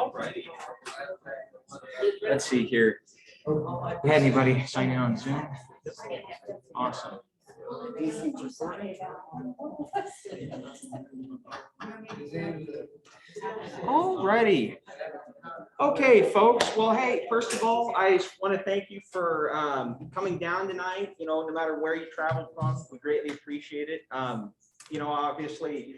Alrighty. Let's see here. You had anybody sign in on Zoom? Awesome. Alrighty. Okay, folks. Well, hey, first of all, I want to thank you for coming down tonight. You know, no matter where you traveled from, we greatly appreciate it. You know, obviously,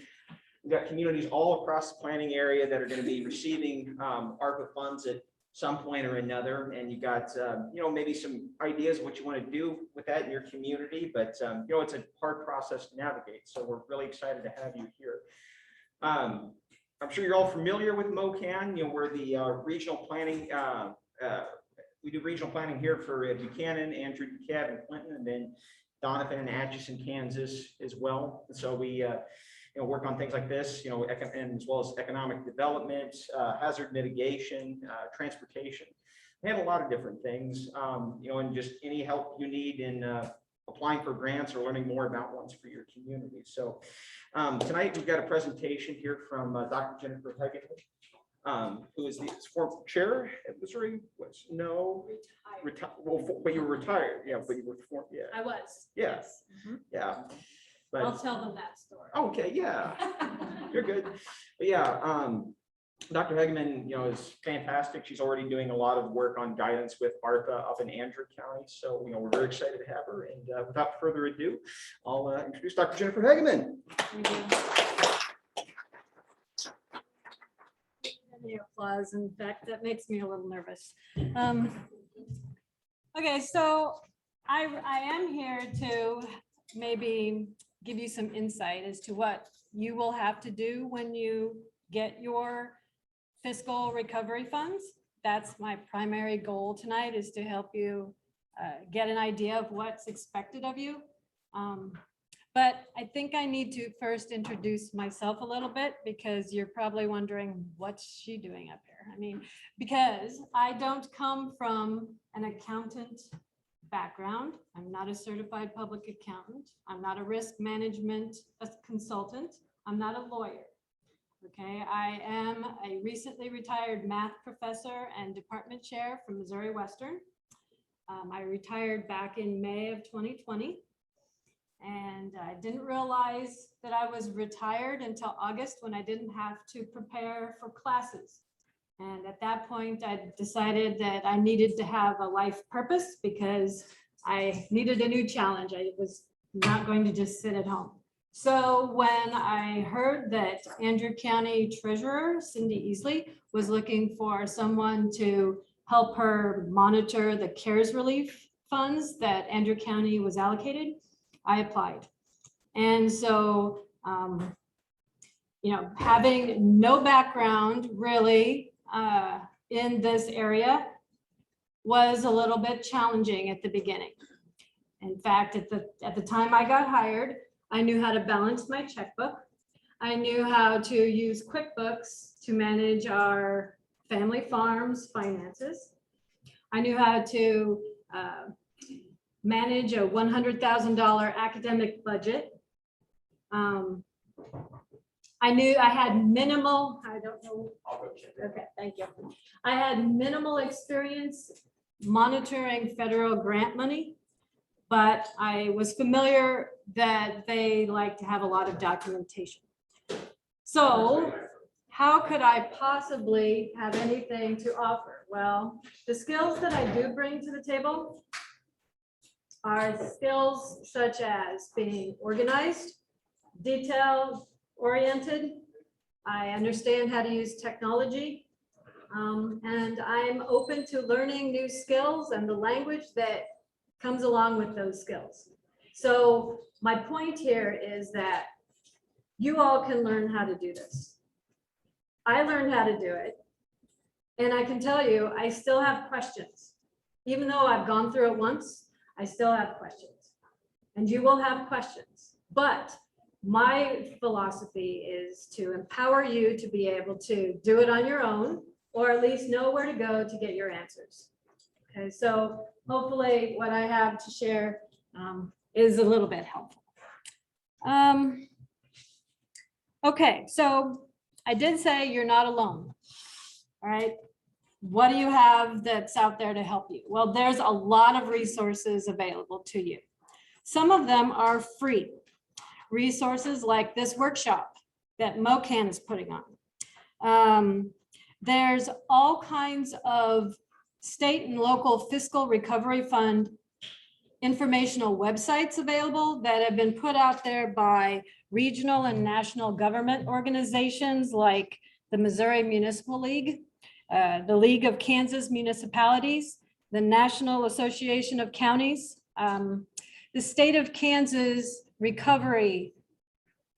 we've got communities all across the planning area that are going to be receiving ARPA funds at some point or another, and you got you know, maybe some ideas of what you want to do with that in your community, but you know, it's a hard process to navigate, so we're really excited to have you here. I'm sure you're all familiar with MOCAN. You know, we're the regional planning, we do regional planning here for Buchanan, Andrew, DeKalb, and Clinton, and then Donovan and Atchison, Kansas as well. And so we you know, work on things like this, you know, and as well as economic development, hazard mitigation, transportation. We have a lot of different things, you know, and just any help you need in applying for grants or learning more about ones for your community. So tonight we've got a presentation here from Dr. Jennifer Hagen, who is the former chair at Missouri. Retired. Well, but you were retired. Yeah, but you were yeah. I was. Yeah. Yes. Yeah. But, I'll tell them that story. Okay, yeah, you're good. But yeah, Dr. Hageman, you know, is fantastic. She's already doing a lot of work on guidance with ARPA up in Andrew County. So, you know, we're very excited to have her. And without further ado, I'll introduce Dr. Jennifer Hageman. Any applause. In fact, that makes me a little nervous. Okay, so I am here to maybe give you some insight as to what you will have to do when you get your fiscal recovery funds. That's my primary goal tonight, is to help you get an idea of what's expected of you. But I think I need to first introduce myself a little bit, because you're probably wondering, what's she doing up here? I mean, because I don't come from an accountant background. I'm not a certified public accountant. I'm not a risk management consultant. I'm not a lawyer. Okay, I am a recently retired math professor and department chair from Missouri Western. I retired back in May of 2020, and I didn't realize that I was retired until August, when I didn't have to prepare for classes. And at that point, I decided that I needed to have a life purpose, because I needed a new challenge. I was not going to just sit at home. So when I heard that Andrew County Treasurer Cindy Easley was looking for someone to help her monitor the CARES relief funds that Andrew County was allocated, I applied. And so, you know, having no background really in this area was a little bit challenging at the beginning. In fact, at the time I got hired, I knew how to balance my checkbook. I knew how to use QuickBooks to manage our family farm's finances. I knew how to manage a $100,000 academic budget. I knew I had minimal, I don't know. Okay, thank you. I had minimal experience monitoring federal grant money, but I was familiar that they like to have a lot of documentation. So how could I possibly have anything to offer? Well, the skills that I do bring to the table are skills such as being organized, detail oriented. I understand how to use technology, and I'm open to learning new skills and the language that comes along with those skills. So my point here is that you all can learn how to do this. I learned how to do it, and I can tell you, I still have questions. Even though I've gone through it once, I still have questions, and you will have questions. But my philosophy is to empower you to be able to do it on your own, or at least know where to go to get your answers. Okay, so hopefully what I have to share is a little bit helpful. Okay, so I did say you're not alone. All right. What do you have that's out there to help you? Well, there's a lot of resources available to you. Some of them are free. Resources like this workshop that MOCAN is putting on. There's all kinds of state and local fiscal recovery fund informational websites available that have been put out there by regional and national government organizations like the Missouri Municipal League, the League of Kansas Municipalities, the National Association of Counties, the State of Kansas Recovery,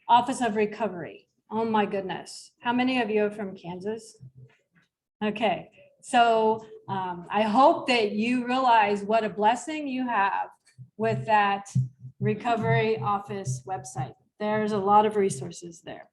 Office of Recovery. Oh my goodness. How many of you are from Kansas? Okay, so I hope that you realize what a blessing you have with that recovery office website. There's a lot of resources there.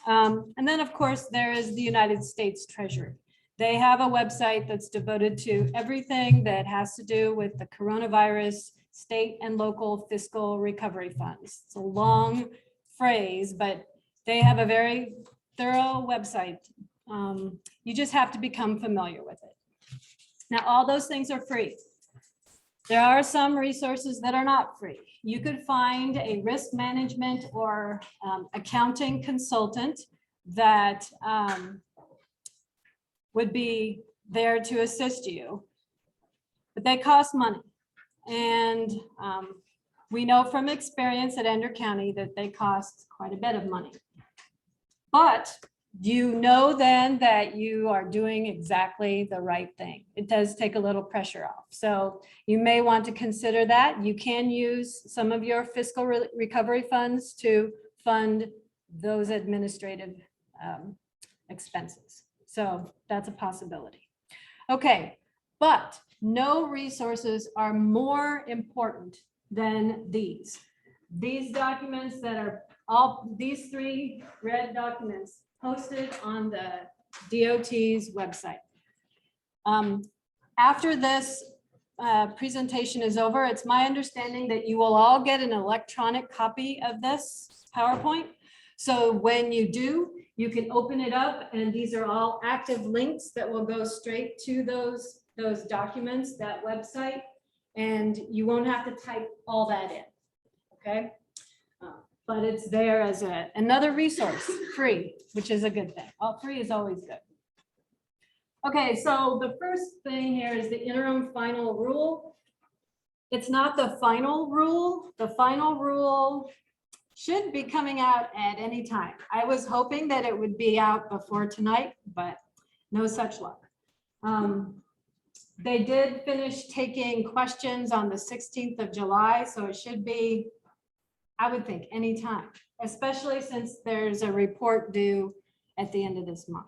And then of course, there is the United States Treasury. They have a website that's devoted to everything that has to do with the coronavirus state and local fiscal recovery funds. It's a long phrase, but they have a very thorough website. You just have to become familiar with it. Now, all those things are free. There are some resources that are not free. You could find a risk management or accounting consultant that would be there to assist you, but they cost money. And we know from experience at Ender County that they cost quite a bit of money. But you know then that you are doing exactly the right thing. It does take a little pressure off. So you may want to consider that. You can use some of your fiscal recovery funds to fund those administrative expenses. So that's a possibility. Okay, but no resources are more important than these. These documents that are these three red documents posted on the DOT's website. After this presentation is over, it's my understanding that you will all get an electronic copy of this PowerPoint. So when you do, you can open it up, and these are all active links that will go straight to those documents, that website, and you won't have to type all that in, okay? But it's there as another resource, free, which is a good thing. All free is always good. Okay, so the first thing here is the interim final rule. It's not the final rule. The final rule should be coming out at any time. I was hoping that it would be out before tonight, but no such luck. They did finish taking questions on the 16th of July, so it should be, I would think, anytime, especially since there's a report due at the end of this month.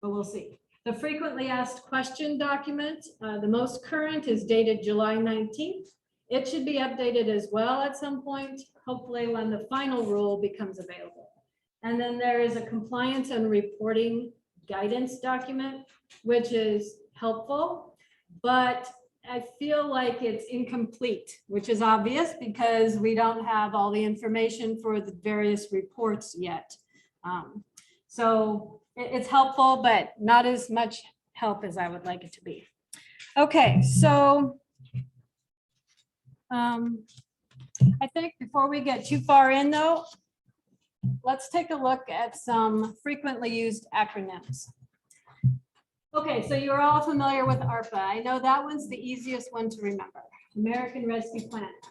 But we'll see. The frequently asked question document, the most current is dated July 19th. It should be updated as well at some point, hopefully when the final rule becomes available. And then there is a compliance and reporting guidance document, which is helpful, but I feel like it's incomplete, which is obvious because we don't have all the information for the various reports yet. So it's helpful, but not as much help as I would like it to be. Okay, so I think before we get too far in though, let's take a look at some frequently used acronyms. Okay, so you're all familiar with ARPA. I know that one's the easiest one to remember, American Rescue Plan Act.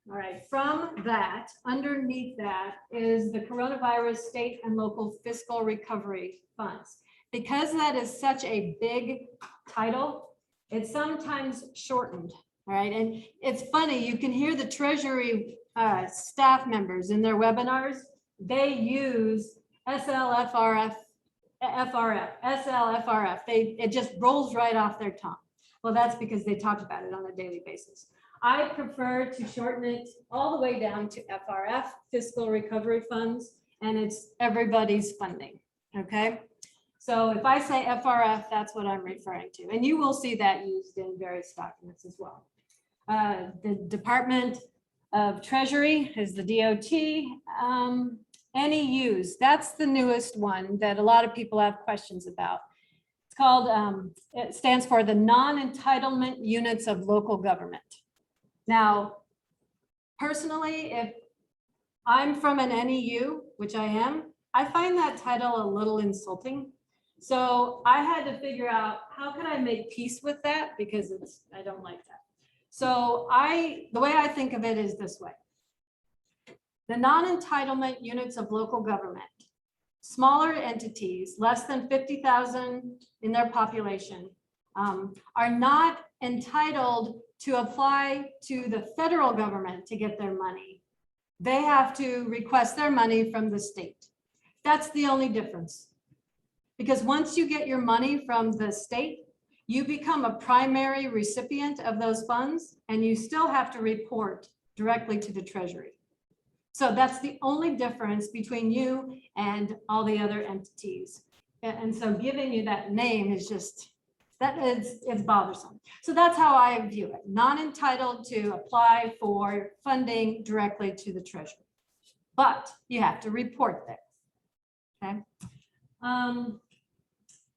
All right, from that, underneath that is the coronavirus state and local fiscal recovery funds. Because that is such a big title, it's sometimes shortened, all right? And it's funny, you can hear the Treasury staff members in their webinars, they use SLFRF, SLFRF. It just rolls right off their tongue. Well, that's because they talk about it on a daily basis. I prefer to shorten it all the way down to FRF, Fiscal Recovery Funds, and it's everybody's funding, okay? So if I say FRF, that's what I'm referring to. And you will see that used in various documents as well. The Department of Treasury is the DOT. NEUs, that's the newest one that a lot of people have questions about. It's called, it stands for the non-entitlement units of local government. Now, personally, if I'm from an NEU, which I am, I find that title a little insulting. So I had to figure out how can I make peace with that, because I don't like that. So the way I think of it is this way. The non-entitlement units of local government, smaller entities, less than 50,000 in their population, are not entitled to apply to the federal government to get their money. They have to request their money from the state. That's the only difference. Because once you get your money from the state, you become a primary recipient of those funds, and you still have to report directly to the Treasury. So that's the only difference between you and all the other entities. And so giving you that name is just, it's bothersome. So that's how I view it. Non-entitled to apply for funding directly to the Treasury, but you have to report there. Okay.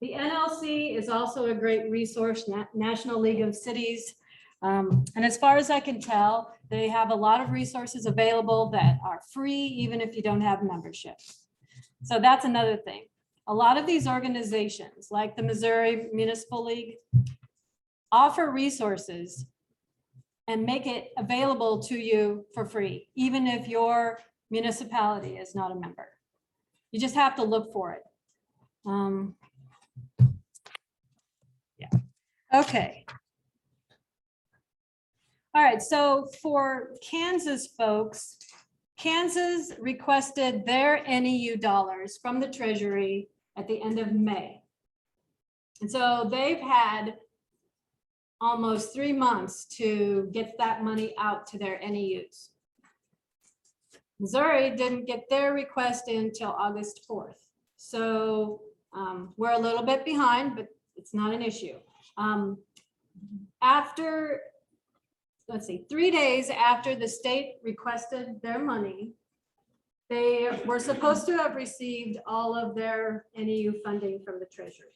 The NLC is also a great resource, National League of Cities. And as far as I can tell, they have a lot of resources available that are free, even if you don't have membership. So that's another thing. A lot of these organizations, like the Missouri Municipal League, offer resources and make it available to you for free, even if your municipality is not a member. You just have to look for it. Yeah. Okay. All right, so for Kansas folks, Kansas requested their NEU dollars from the Treasury at the end of May. And so they've had almost 3 months to get that money out to their NEUs. Missouri didn't get their request in until August 4th. So we're a little bit behind, but it's not an issue. After, let's see, 3 days after the state requested their money, they were supposed to have received all of their NEU funding from the Treasury.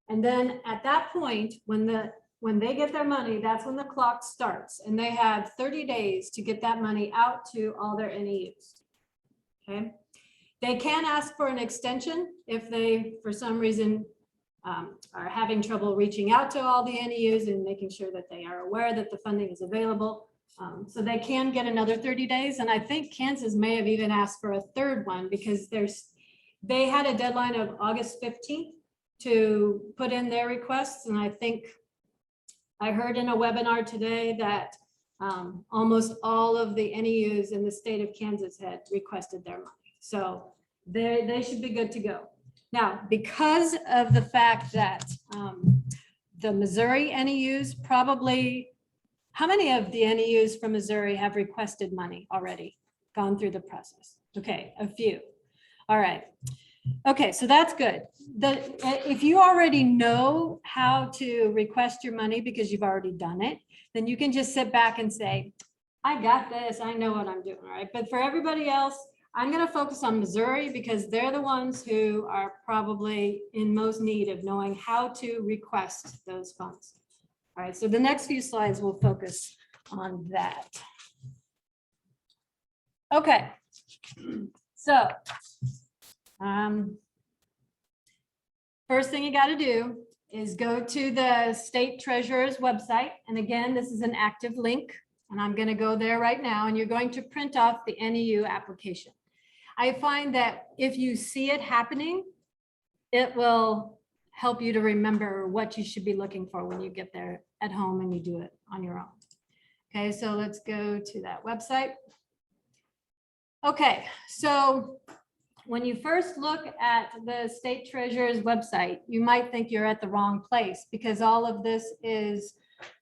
And then at that point, when they get their money, that's when the clock starts, and they have 30 days to get that money out to all their NEUs. Okay. They can ask for an extension if they, for some reason, are having trouble reaching out to all the NEUs and making sure that they are aware that the funding is available. So they can get another 30 days. And I think Kansas may have even asked for a third one, because they had a deadline of August 15th to put in their requests. And I think I heard in a webinar today that almost all of the NEUs in the state of Kansas had requested their money. So they should be good to go. Now, because of the fact that the Missouri NEUs probably, how many of the NEUs from Missouri have requested money already, gone through the process? Okay, a few. All right. Okay, so that's good. If you already know how to request your money because you've already done it, then you can just sit back and say, I got this, I know what I'm doing, all right? But for everybody else, I'm going to focus on Missouri because they're the ones who are probably in most need of knowing how to request those funds. All right, so the next few slides will focus on that. Okay, so first thing you got to do is go to the state treasurer's website. And again, this is an active link, and I'm going to go there right now, and you're going to print off the NEU application. I find that if you see it happening, it will help you to remember what you should be looking for when you get there at home and you do it on your own. Okay, so let's go to that website. Okay, so when you first look at the state treasurer's website, you might think you're at the wrong place because all of this is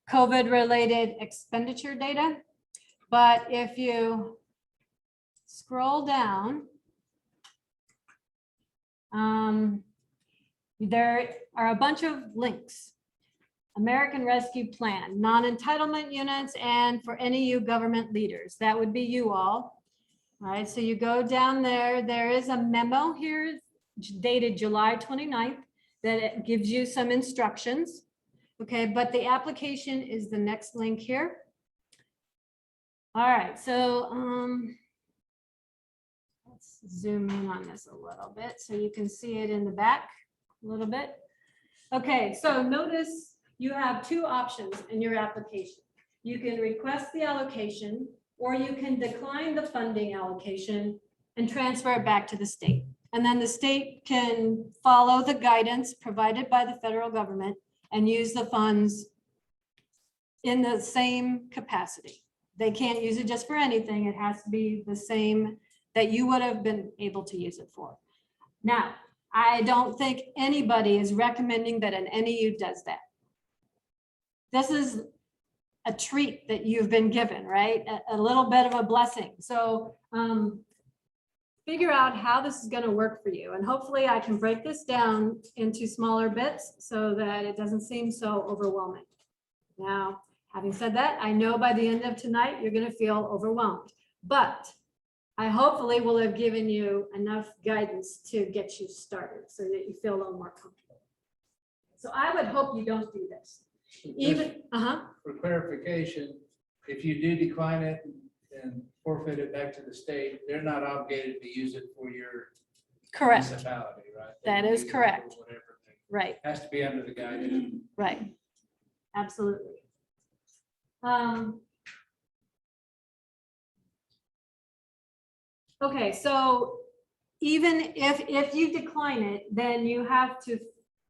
COVID-related expenditure data. But if you scroll down, there are a bunch of links. American Rescue Plan, non-entitlement units, and for NEU government leaders. That would be you all. All right, so you go down there, there is a memo here dated July 29th that it gives you some instructions. Okay, but the application is the next link here. All right, so let's zoom in on this a little bit so you can see it in the back a little bit. Okay, so notice you have two options in your application. You can request the allocation, or you can decline the funding allocation and transfer it back to the state. And then the state can follow the guidance provided by the federal government and use the funds in the same capacity. They can't use it just for anything. It has to be the same that you would have been able to use it for. Now, I don't think anybody is recommending that an NEU does that. This is a treat that you've been given, right? A little bit of a blessing. So figure out how this is going to work for you. And hopefully I can break this down into smaller bits so that it doesn't seem so overwhelming. Now, having said that, I know by the end of tonight, you're going to feel overwhelmed, but I hopefully will have given you enough guidance to get you started so that you feel a little more comfortable. So I would hope you don't do this. Even, For clarification, if you do decline it and forfeit it back to the state, they're not obligated to use it for your correct. municipality, right? That is correct. Whatever. Right. Has to be under the guidance. Right. Absolutely. Okay, so even if you decline it, then you have to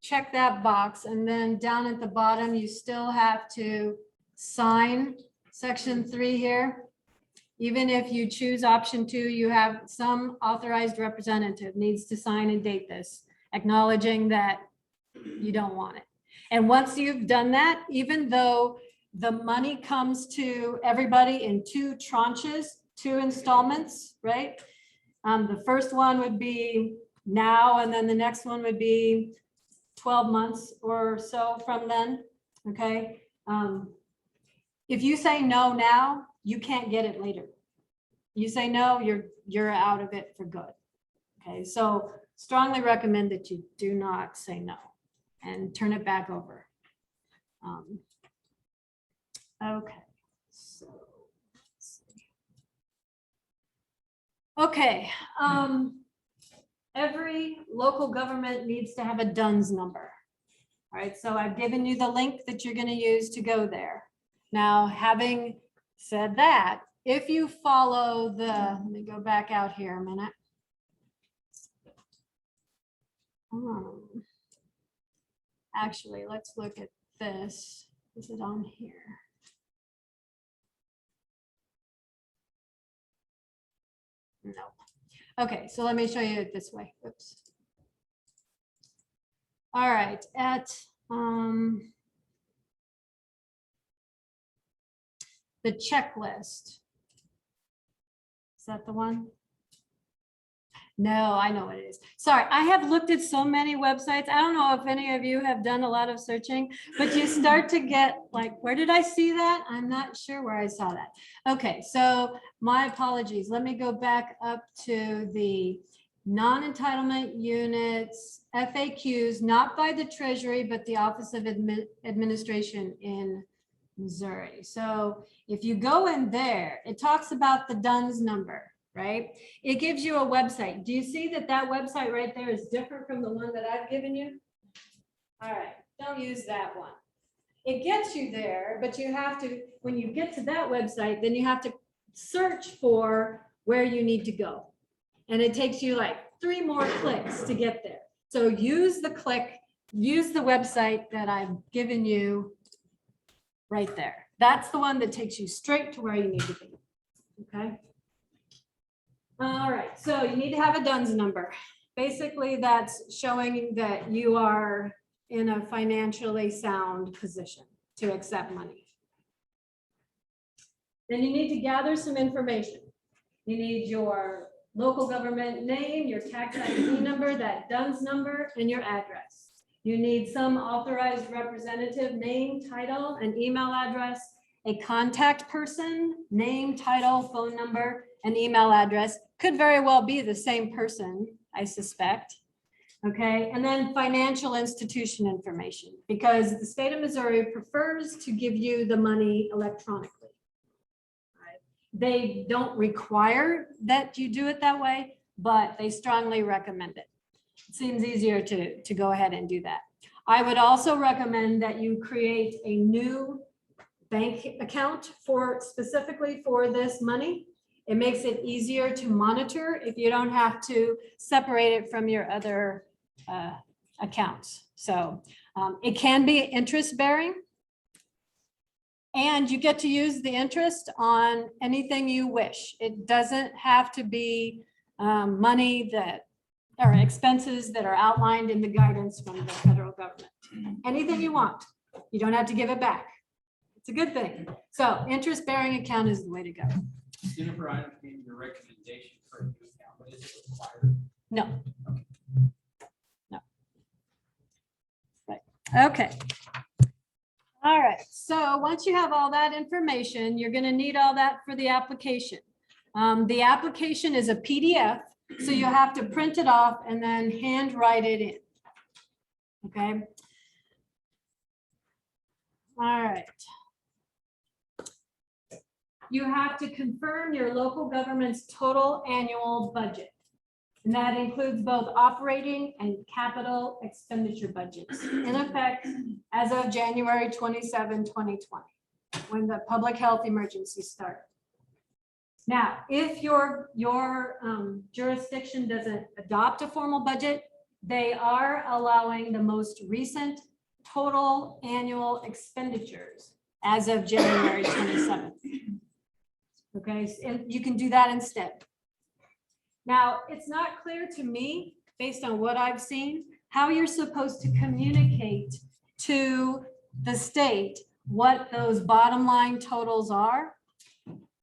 check that box, and then down at the bottom, you still have to sign section 3 here. Even if you choose option 2, you have some authorized representative needs to sign and date this, acknowledging that you don't want it. And once you've done that, even though the money comes to everybody in 2 tranches, 2 installments, right? The first one would be now, and then the next one would be 12 months or so from then, okay? If you say no now, you can't get it later. You say no, you're out of it for good. Okay, so strongly recommend that you do not say no and turn it back over. Okay, so let's see. Okay, every local government needs to have a DUNS number. All right, so I've given you the link that you're going to use to go there. Now, having said that, if you follow the, let me go back out here a minute. Actually, let's look at this. Is it on here? No. Okay, so let me show you it this way. Oops. All right, at the checklist. Is that the one? No, I know what it is. Sorry, I have looked at so many websites. I don't know if any of you have done a lot of searching, but you start to get like, where did I see that? I'm not sure where I saw that. Okay, so my apologies. Let me go back up to the non-entitlement units, FAQs, not by the Treasury, but the Office of Administration in Missouri. So if you go in there, it talks about the DUNS number, right? It gives you a website. Do you see that that website right there is different from the one that I've given you? All right, don't use that one. It gets you there, but you have to, when you get to that website, then you have to search for where you need to go. And it takes you like 3 more clicks to get there. So use the website that I've given you right there. That's the one that takes you straight to where you need to be, okay? All right, so you need to have a DUNS number. Basically, that's showing that you are in a financially sound position to accept money. Then you need to gather some information. You need your local government name, your tax ID number, that DUNS number, and your address. You need some authorized representative name, title, and email address, a contact person, name, title, phone number, an email address, could very well be the same person, I suspect. Okay, and then financial institution information, because the state of Missouri prefers to give you the money electronically. Right? They don't require that you do it that way, but they strongly recommend it. It seems easier to go ahead and do that. I would also recommend that you create a new bank account specifically for this money. It makes it easier to monitor if you don't have to separate it from your other accounts. So it can be interest bearing, and you get to use the interest on anything you wish. It doesn't have to be money that or expenses that are outlined in the guidance from the federal government. Anything you want, you don't have to give it back. It's a good thing. So interest bearing account is the way to go. Jennifer, I understand your recommendation for a new account, but is it required? No. No. Right. Okay. All right. So once you have all that information, you're going to need all that for the application. The application is a PDF, so you have to print it off and then handwrite it in. Okay. All right. You have to confirm your local government's total annual budget. And that includes both operating and capital expenditure budgets in effect as of January 27, 2020, when the public health emergency started. Now, if your jurisdiction doesn't adopt a formal budget, they are allowing the most recent total annual expenditures as of January 27th. Okay, and you can do that instead. Now, it's not clear to me, based on what I've seen, how you're supposed to communicate to the state what those bottom line totals are.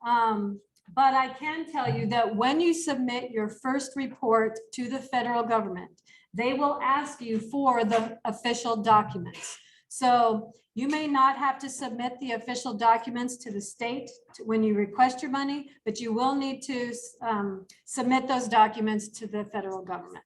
But I can tell you that when you submit your first report to the federal government, they will ask you for the official documents. So you may not have to submit the official documents to the state when you request your money, but you will need to submit those documents to the federal government.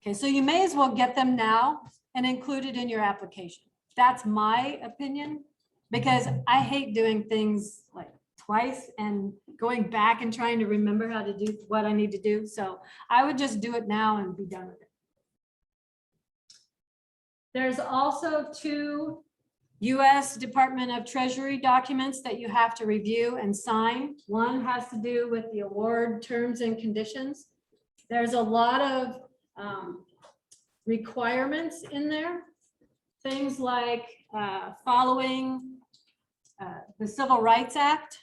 Okay, so you may as well get them now and include it in your application. That's my opinion, because I hate doing things like twice and going back and trying to remember how to do what I need to do. So I would just do it now and be done with it. There's also 2 U.S. Department of Treasury documents that you have to review and sign. One has to do with the award terms and conditions. There's a lot of requirements in there. Things like following the Civil Rights Act.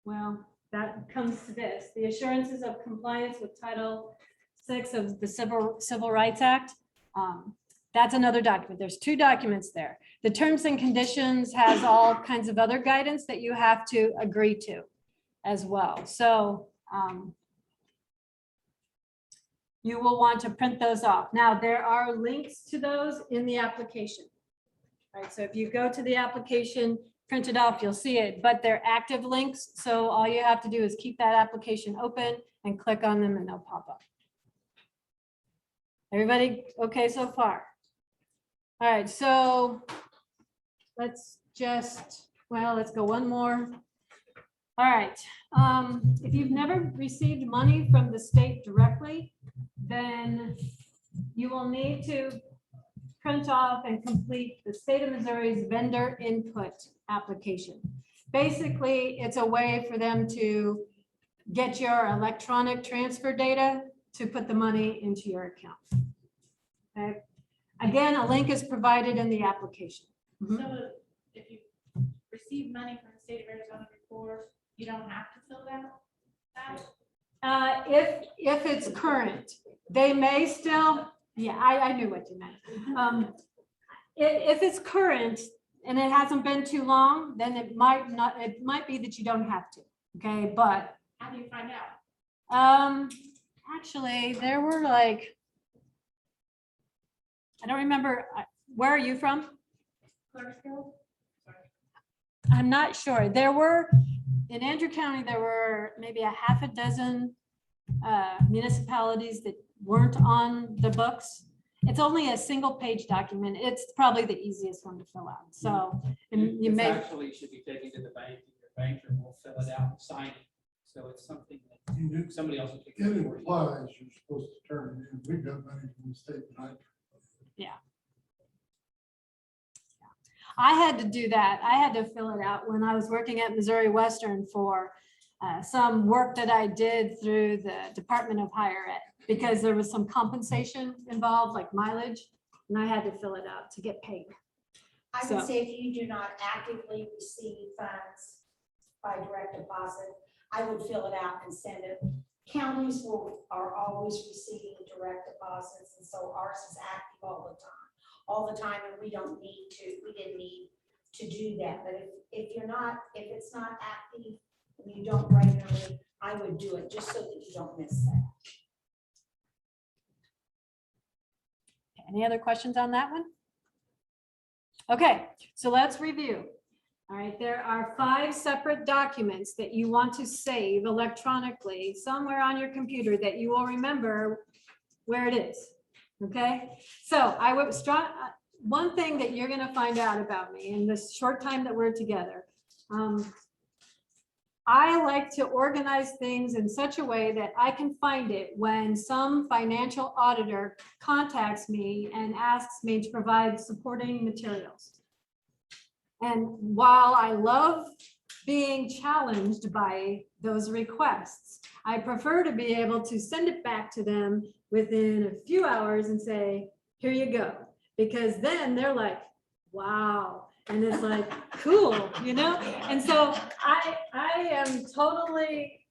Well, that comes to this. The assurances of compliance with Title VI of the Civil Rights Act. That's another document. There's 2 documents there. The terms and conditions has all kinds of other guidance that you have to agree to as well. So you will want to print those off. Now, there are links to those in the application. Right, so if you go to the application, print it off, you'll see it, but they're active links. So all you have to do is keep that application open and click on them and they'll pop up. Everybody okay so far? All right, so let's go one more. All right, if you've never received money from the state directly, then you will need to print off and complete the state of Missouri's vendor input application. Basically, it's a way for them to get your electronic transfer data to put the money into your account. Okay. Again, a link is provided in the application. So if you receive money from the state of Arizona before, you don't have to fill that? If it's current, they may still, yeah, I knew what you meant. If it's current and it hasn't been too long, then it might be that you don't have to, okay, but. How do you find out? Actually, there were like, I don't remember, where are you from? Clarksville? I'm not sure. There were in Andrew County, there were maybe a half a dozen municipalities that weren't on the books. It's only a single page document. It's probably the easiest one to fill out. So, and you It's may, actually should be taken to the bank, and your banker will fill it out and sign it. So it's something that somebody else will take. It care of for you. implies you're supposed to turn it in. We got money from the state tonight. I had to do that. I had to fill it out when I was working at Missouri Western for some work that I did through the Department of Higher Ed, because there was some compensation involved, like mileage, and I had to fill it out to get paid. I So- would say if you do not actively receive funds by direct deposit, I would fill it out and send it. Counties are always receiving direct deposits, and so ours is active all the time, and we didn't need to do that. But if it's not active and you don't regularly, I would do it just so that you don't miss that. Any other questions on that one? Okay, so let's review. All right, there are 5 separate documents that you want to save electronically somewhere on your computer that you will remember where it is. Okay, so I would one thing that you're going to find out about me in this short time that we're together. I like to organize things in such a way that I can find it when some financial auditor contacts me and asks me to provide supporting materials. And while I love being challenged by those requests, I prefer to be able to send it back to them within a few hours and say, here you go. Because then they're like, wow. And it's like, cool, you know? And so I am totally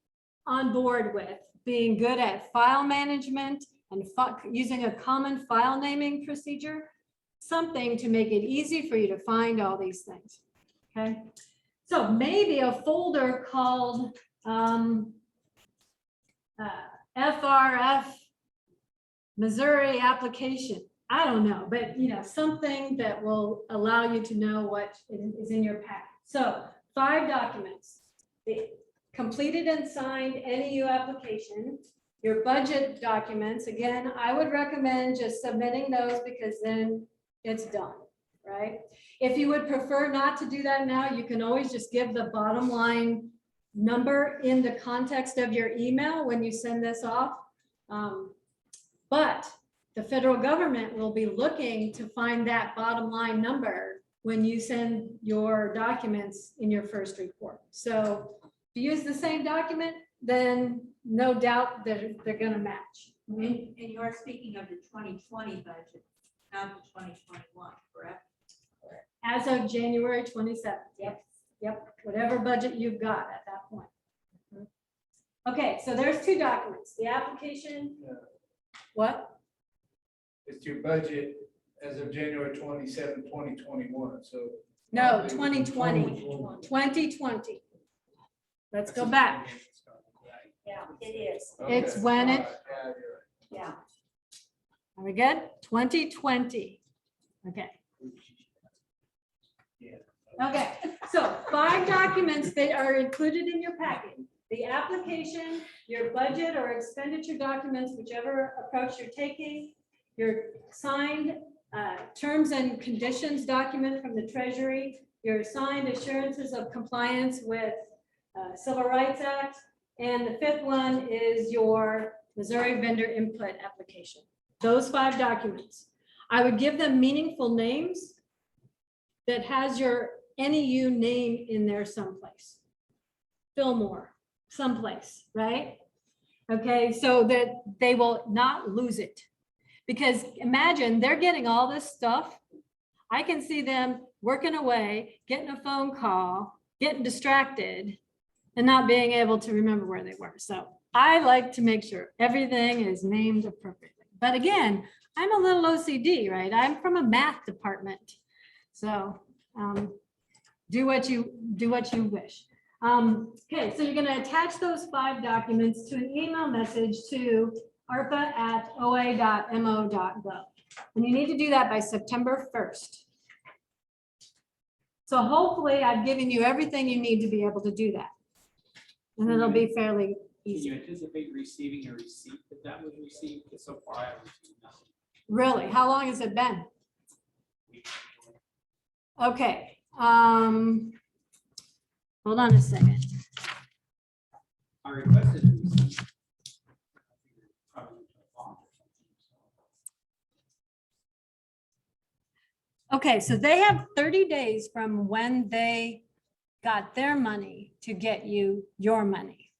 on board with being good at file management and using a common file naming procedure, something to make it easy for you to find all these things, okay? So maybe a folder called FRF Missouri application. I don't know, but something that will allow you to know what is in your packet. So 5 documents: the completed and signed NEU application, your budget documents. Again, I would recommend just submitting those because then it's done, right? If you would prefer not to do that now, you can always just give the bottom line number in the context of your email when you send this off. But the federal government will be looking to find that bottom line number when you send your documents in your first report. So if you use the same document, then no doubt that they're going to match. And you're speaking of the 2020 budget, not the 2021, correct? As of January 27th. Yep. Yep, whatever budget you've got at that point. Okay, so there's 2 documents, the application. What? It's your budget as of January 27, 2021, so. No, 2020. 2020. Let's go back. Yeah, it is. It's Okay, when it- all right, yeah, you're right. Yeah. Are we good? 2020. Okay. Yeah. Okay, so 5 documents that are included in your packet: the application, your budget or expenditure documents, whichever approach you're taking, your signed terms and conditions document from the Treasury, your signed assurances of compliance with Civil Rights Act, and the 5th one is your Missouri vendor input application. Those 5 documents. I would give them meaningful names that has your NEU name in there someplace. Fillmore, someplace, right? Okay, so that they will not lose it. Because imagine they're getting all this stuff. I can see them working away, getting a phone call, getting distracted, and not being able to remember where they were. So I like to make sure everything is named appropriately. But again, I'm a little OCD, right? I'm from a math department. So do what you wish. Okay, so you're going to attach those 5 documents to an email message to arpa@oa.mo.gov. And you need to do that by September 1st. So hopefully I've given you everything you need to be able to do that. And it'll be fairly Can easy. you anticipate receiving a receipt that was received? Because so far I haven't received nothing. Really? How long has it been? Okay, hold on a second. I requested a receipt. Probably a bond or something, so. Okay, so they have 30 days from when they got their money to get you your money.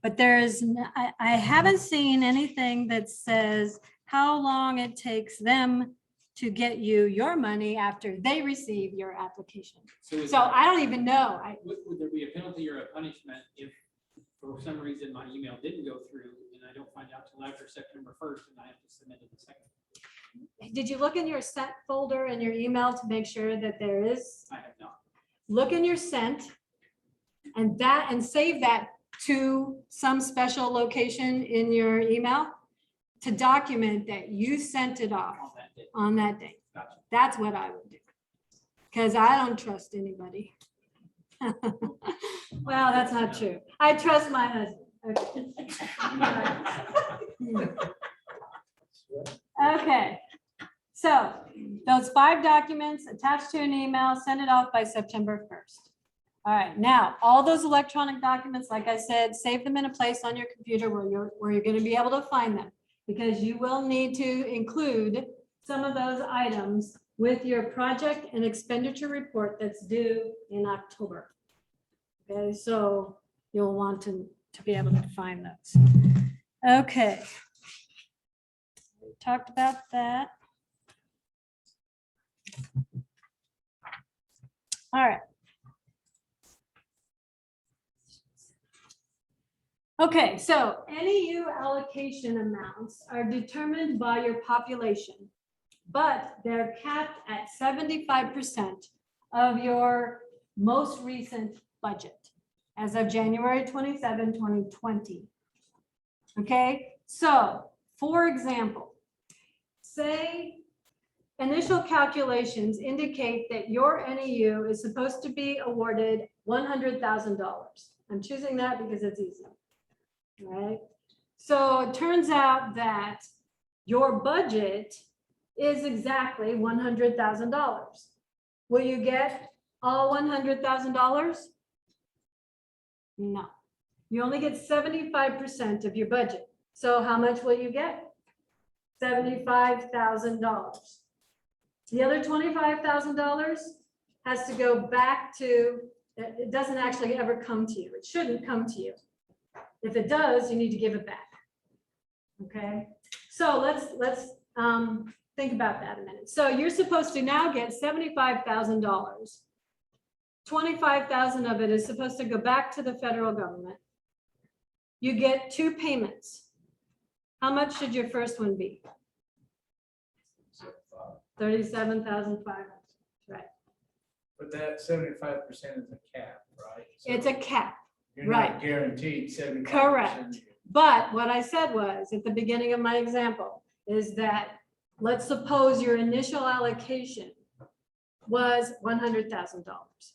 But I haven't seen anything that says how long it takes them to get you your money after they receive your application. is So there- I don't even know. Would there be a penalty or a punishment if for some reason my email didn't go through and I don't find out till after September 1st and I have to submit it the second? Did you look in your sent folder in your email to make sure that there is? I have not. Look in your sent and save that to some special location in your email to document that you sent it off On that day. on that day. Gotcha. That's what I would do. Because I don't trust anybody. Well, that's not true. I trust my husband. Okay. Okay. So those 5 documents attached to an email, send it off by September 1st. All right, now, all those electronic documents, like I said, save them in a place on your computer where you're going to be able to find them, because you will need to include some of those items with your project and expenditure report that's due in October. Okay, so you'll want to be able to find those. Okay. We talked about that. All right. Okay, so NEU allocation amounts are determined by your population, but they're capped at 75% of your most recent budget as of January 27, 2020. Okay, so for example, say initial calculations indicate that your NEU is supposed to be awarded $100,000. I'm choosing that because it's easy. Right? So it turns out that your budget is exactly $100,000. Will you get all $100,000? No. You only get 75% of your budget. So how much will you get? $75,000. The other $25,000 has to go back to, it doesn't actually ever come to you. It shouldn't come to you. If it does, you need to give it back. Okay, so let's think about that a minute. So you're supposed to now get $75,000. $25,000 of it is supposed to go back to the federal government. You get 2 payments. How much should your first one be? $37,500. Right. But that 75% is a cap, right? So It's a cap. you're right. not guaranteed 75%. Correct. But what I said was, at the beginning of my example, is that let's suppose your initial allocation was $100,000.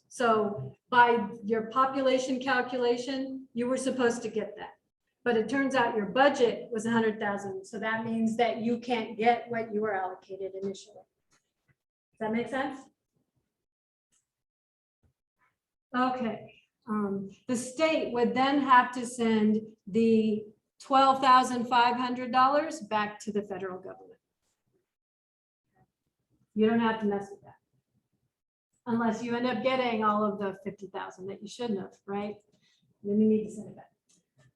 So by your population calculation, you were supposed to get that. But it turns out your budget was 100,000. So that means that you can't get what you were allocated initially. Does that make sense? Okay. The state would then have to send the $12,500 back to the federal government. You don't have to mess with that. Unless you end up getting all of the 50,000 that you shouldn't have, right? Then you need to send it back.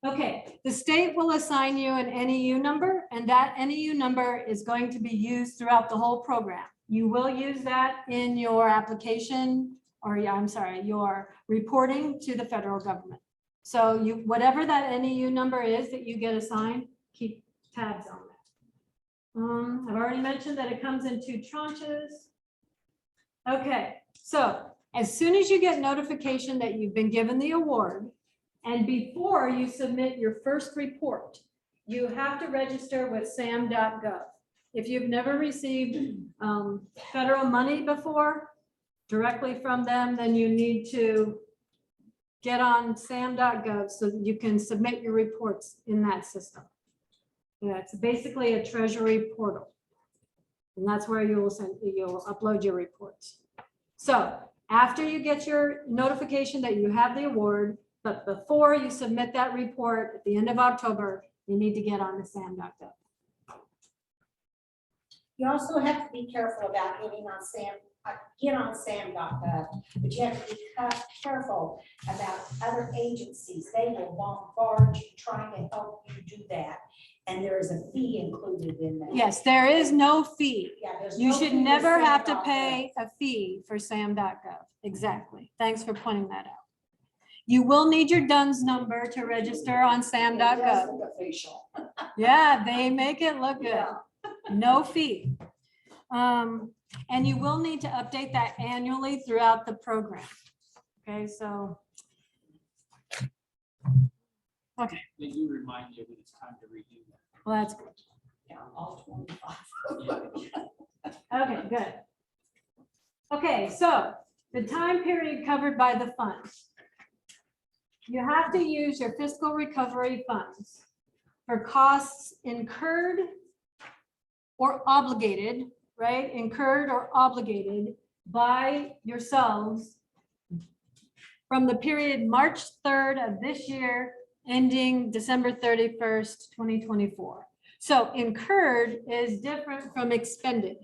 Okay, the state will assign you an NEU number, and that NEU number is going to be used throughout the whole program. You will use that in your application, or I'm sorry, your reporting to the federal government. So you, whatever that NEU number is that you get assigned, keep tabs on that. I've already mentioned that it comes in 2 tranches. Okay, so as soon as you get notification that you've been given the award, and before you submit your first report, you have to register with sam.gov. If you've never received federal money before, directly from them, then you need to get on sam.gov so that you can submit your reports in that system. Yeah, it's basically a treasury portal. And that's where you'll upload your reports. So after you get your notification that you have the award, but before you submit that report at the end of October, you need to get on the sam.gov. You also have to be careful about getting on sam.gov, but you have to be careful about other agencies. They will bombard you trying to help you do that. And there is a fee included in that. Yes, there is no fee. Yeah, there's You no should fee with never have to sam.gov. pay a fee for sam.gov. Exactly. Thanks for pointing that out. You will need your DUNS number to register on It sam.gov. does look official. Yeah, they make it look good. Yeah. No fee. And you will need to update that annually throughout the program. Okay, so. Okay, They do remind you that it's time to redo that. well, that's good. Yeah, all 25. Okay, good. Okay, so the time period covered by the funds. You have to use your fiscal recovery funds for costs incurred or obligated, right? Incurred or obligated by yourselves from the period March 3rd of this year ending December 31st, 2024. So incurred is different from expended.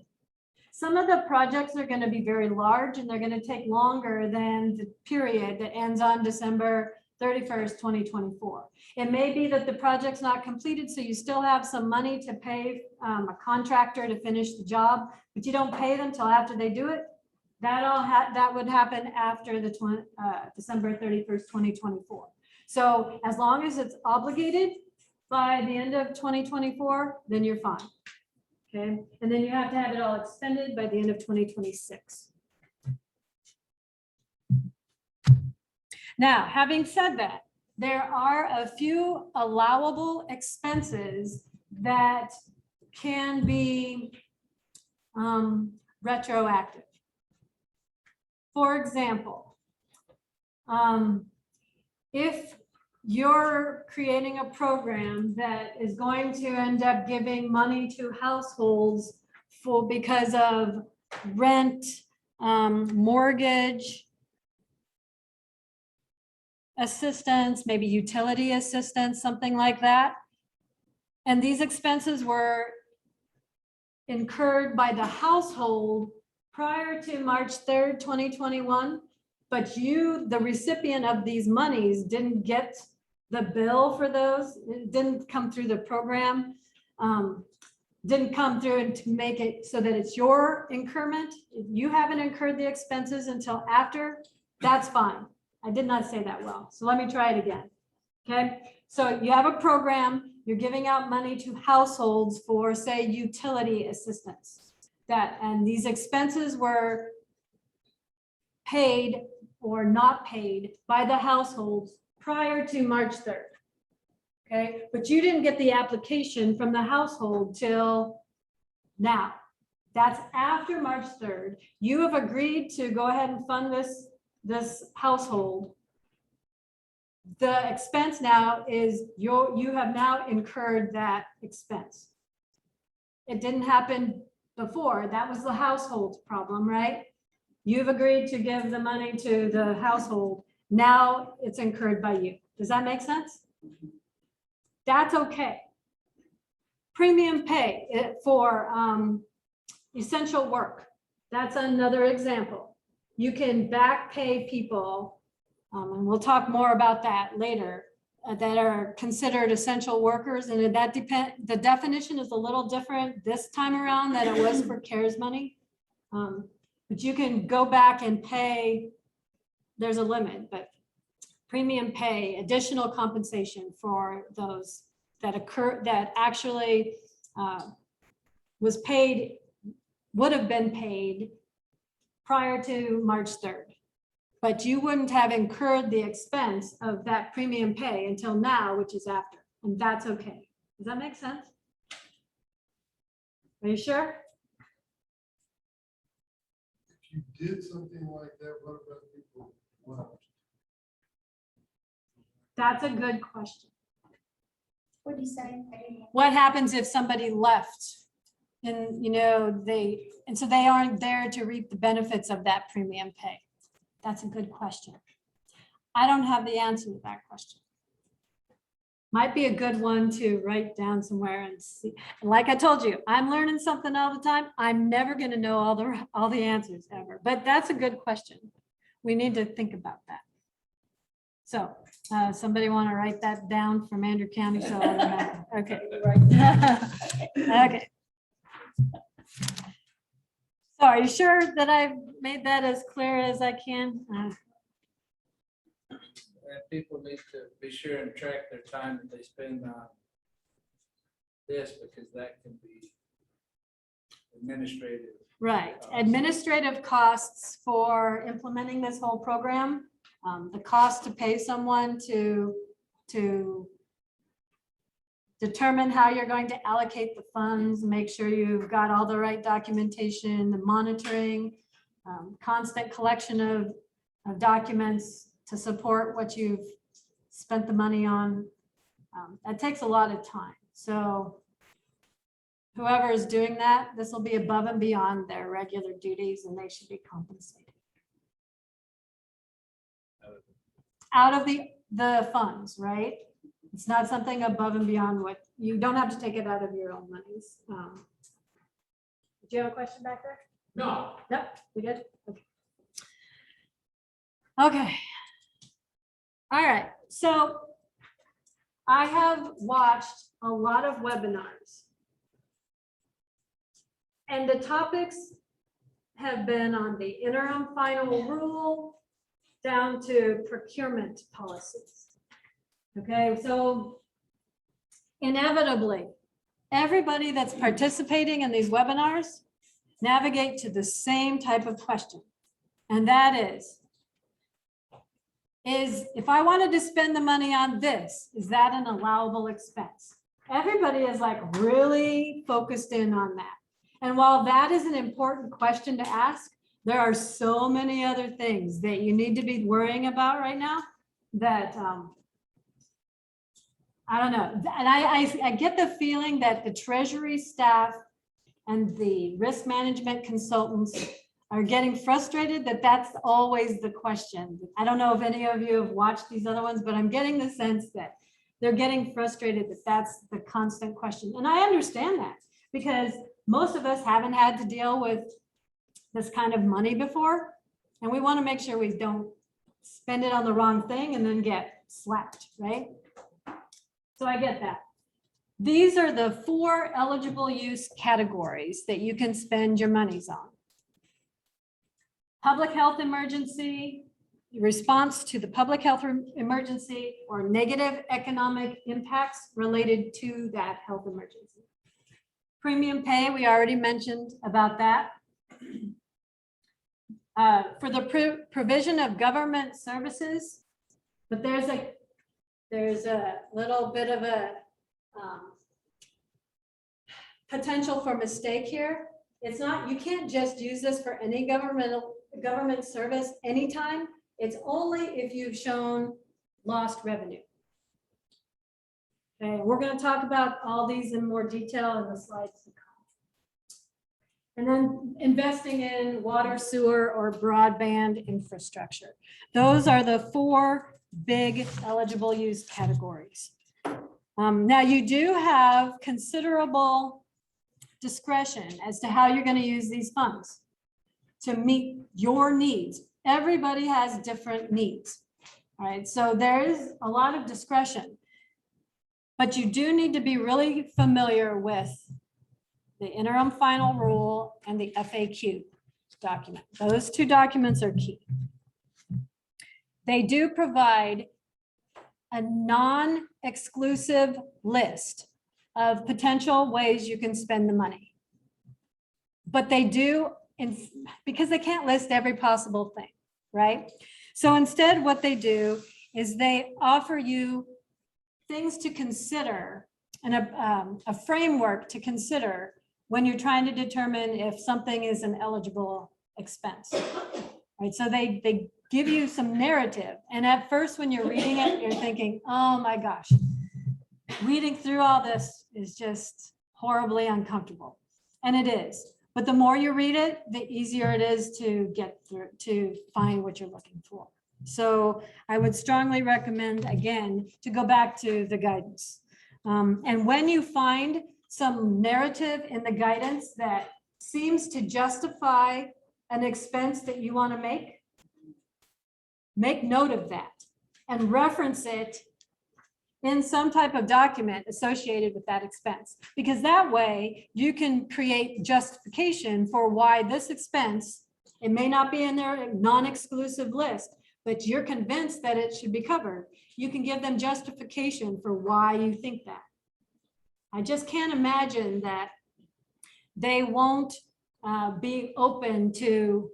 Some of the projects are going to be very large and they're going to take longer than the period that ends on December 31st, 2024. It may be that the project's not completed, so you still have some money to pay a contractor to finish the job, but you don't pay them till after they do it. That would happen after the December 31st, 2024. So as long as it's obligated by the end of 2024, then you're fine. Okay, and then you have to have it all expended by the end of 2026. Now, having said that, there are a few allowable expenses that can be retroactive. For example, if you're creating a program that is going to end up giving money to households because of rent, mortgage assistance, maybe utility assistance, something like that. And these expenses were incurred by the household prior to March 3rd, 2021, but you, the recipient of these monies, didn't get the bill for those. It didn't come through the program, didn't come through and to make it so that it's your incurment. If you haven't incurred the expenses until after, that's fine. I did not say that well, so let me try it again. Okay, so you have a program, you're giving out money to households for, say, utility assistance. And these expenses were paid or not paid by the households prior to March 3rd. Okay, but you didn't get the application from the household till now. That's after March 3rd. You have agreed to go ahead and fund this household. The expense now is you have now incurred that expense. It didn't happen before. That was the household's problem, right? You've agreed to give the money to the household. Now it's incurred by you. Does that make sense? That's okay. Premium pay for essential work. That's another example. You can back pay people, and we'll talk more about that later, that are considered essential workers. And that the definition is a little different this time around than it was for CARES money. But you can go back and pay, there's a limit, but premium pay, additional compensation for those that actually was paid, would have been paid prior to March 3rd. But you wouldn't have incurred the expense of that premium pay until now, which is after, and that's okay. Does that make sense? Are you sure? If you did something like that, what about people? Well, That's a good question. What do you say? What happens if somebody left? And, so they aren't there to reap the benefits of that premium pay? That's a good question. I don't have the answer to that question. Might be a good one to write down somewhere and see. And like I told you, I'm learning something all the time. I'm never going to know all the answers ever, but that's a good question. We need to think about that. So somebody want to write that down from Andrew County? So I don't know. Okay. Okay. So are you sure that I've made that as clear as I can? And people need to be sure and track their time that they spend on this, because that can be administrative. Right, administrative costs for implementing this whole program, the cost to pay someone to determine how you're going to allocate the funds, make sure you've got all the right documentation, the monitoring, constant collection of documents to support what you've spent the money on. That takes a lot of time. So whoever is doing that, this will be above and beyond their regular duties, and they should be compensated. Out of the funds, right? It's not something above and beyond what, you don't have to take it out of your own monies. Do you have a question back there? No. Yep, we good? Okay. Okay. All right, so I have watched a lot of webinars. And the topics have been on the interim final rule down to procurement policies. Okay, so inevitably, everybody that's participating in these webinars navigate to the same type of question. And that is if I wanted to spend the money on this, is that an allowable expense? Everybody is like really focused in on that. And while that is an important question to ask, there are so many other things that you need to be worrying about right now that I don't know. And I get the feeling that the Treasury staff and the risk management consultants are getting frustrated that that's always the question. I don't know if any of you have watched these other ones, but I'm getting the sense that they're getting frustrated that that's the constant question. And I understand that, because most of us haven't had to deal with this kind of money before. And we want to make sure we don't spend it on the wrong thing and then get slapped, right? So I get that. These are the 4 eligible use categories that you can spend your monies on. Public health emergency, response to the public health emergency, or negative economic impacts related to that health emergency. Premium pay, we already mentioned about that. For the provision of government services, but there's a little bit of a potential for mistake here. It's not, you can't just use this for any government service anytime. It's only if you've shown lost revenue. Okay, we're going to talk about all these in more detail in the slides to come. And then investing in water, sewer, or broadband infrastructure. Those are the 4 big eligible use categories. Now you do have considerable discretion as to how you're going to use these funds to meet your needs. Everybody has different needs. All right, so there is a lot of discretion, but you do need to be really familiar with the interim final rule and the FAQ document. Those 2 documents are key. They do provide a non-exclusive list of potential ways you can spend the money. But they do, because they can't list every possible thing, right? So instead, what they do is they offer you things to consider and a framework to consider when you're trying to determine if something is an eligible expense. Right? So they give you some narrative. And at first, when you're reading it, you're thinking, oh my gosh, reading through all this is just horribly uncomfortable. And it is. But the more you read it, the easier it is to get through, to find what you're looking for. So I would strongly recommend, again, to go back to the guidance. And when you find some narrative in the guidance that seems to justify an expense that you want to make note of that and reference it in some type of document associated with that expense. Because that way you can create justification for why this expense, it may not be in their non-exclusive list, but you're convinced that it should be covered. You can give them justification for why you think that. I just can't imagine that they won't be open to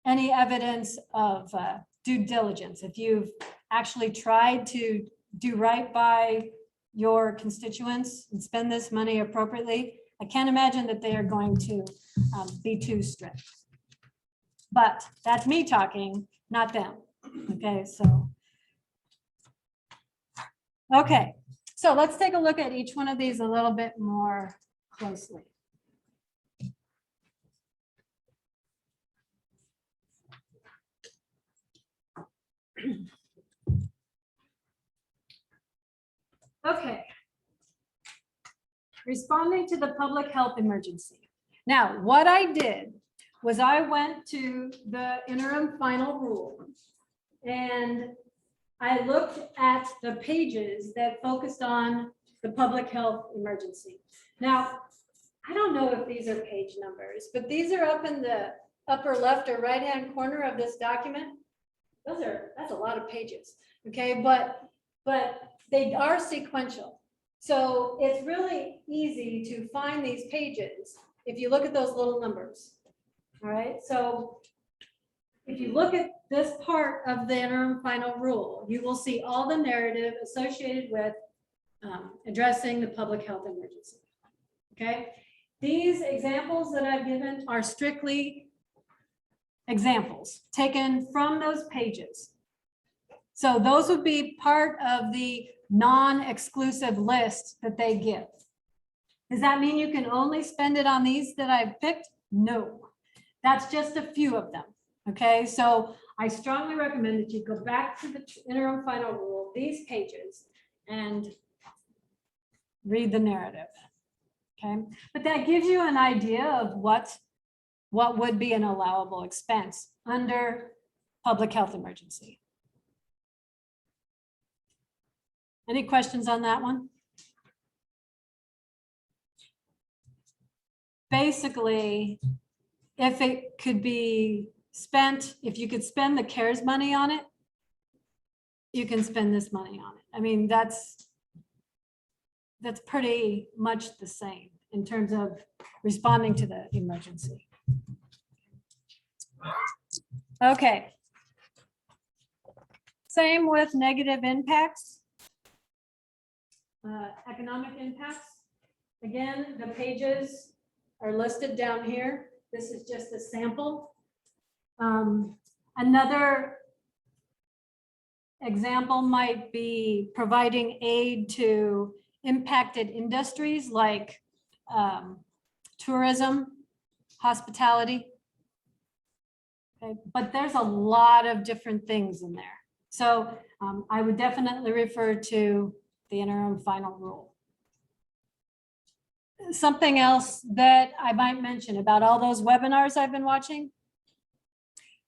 any evidence of due diligence. If you've actually tried to do right by your constituents and spend this money appropriately, I can't imagine that they are going to be too strict. But that's me talking, not them. Okay, so. Okay, so let's take a look at each one of these a little bit more closely. Okay. Responding to the public health emergency. Now, what I did was I went to the interim final rule and I looked at the pages that focused on the public health emergency. Now, I don't know if these are page numbers, but these are up in the upper left or right-hand corner of this document. That's a lot of pages, okay? But they are sequential. So it's really easy to find these pages if you look at those little numbers. All right, so if you look at this part of the interim final rule, you will see all the narrative associated with addressing the public health emergency. Okay, these examples that I've given are strictly examples taken from those pages. So those would be part of the non-exclusive list that they give. Does that mean you can only spend it on these that I've picked? No, that's just a few of them. Okay, so I strongly recommend that you go back to the interim final rule, these pages, and read the narrative. Okay, but that gives you an idea of what would be an allowable expense under public health emergency. Any questions on that one? Basically, if it could be spent, if you could spend the CARES money on it, you can spend this money on it. I mean, that's pretty much the same in terms of responding to the emergency. Okay. Same with negative impacts. Economic impacts. Again, the pages are listed down here. This is just a sample. Another example might be providing aid to impacted industries like tourism, hospitality. Okay, but there's a lot of different things in there. So I would definitely refer to the interim final rule. Something else that I might mention about all those webinars I've been watching.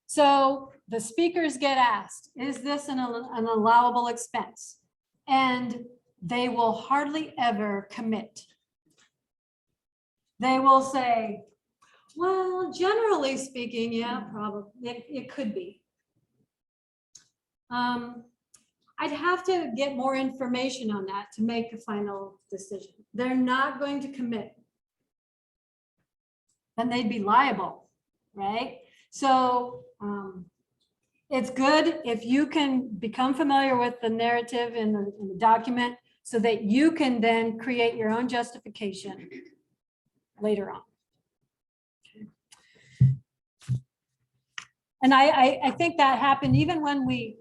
So the speakers get asked, is this an allowable expense? And they will hardly ever commit. They will say, well, generally speaking, yeah, probably, it could be. I'd have to get more information on that to make a final decision. They're not going to commit. Then they'd be liable, right? So it's good if you can become familiar with the narrative in the document so that you can then create your own justification later on. And I think that happened even when we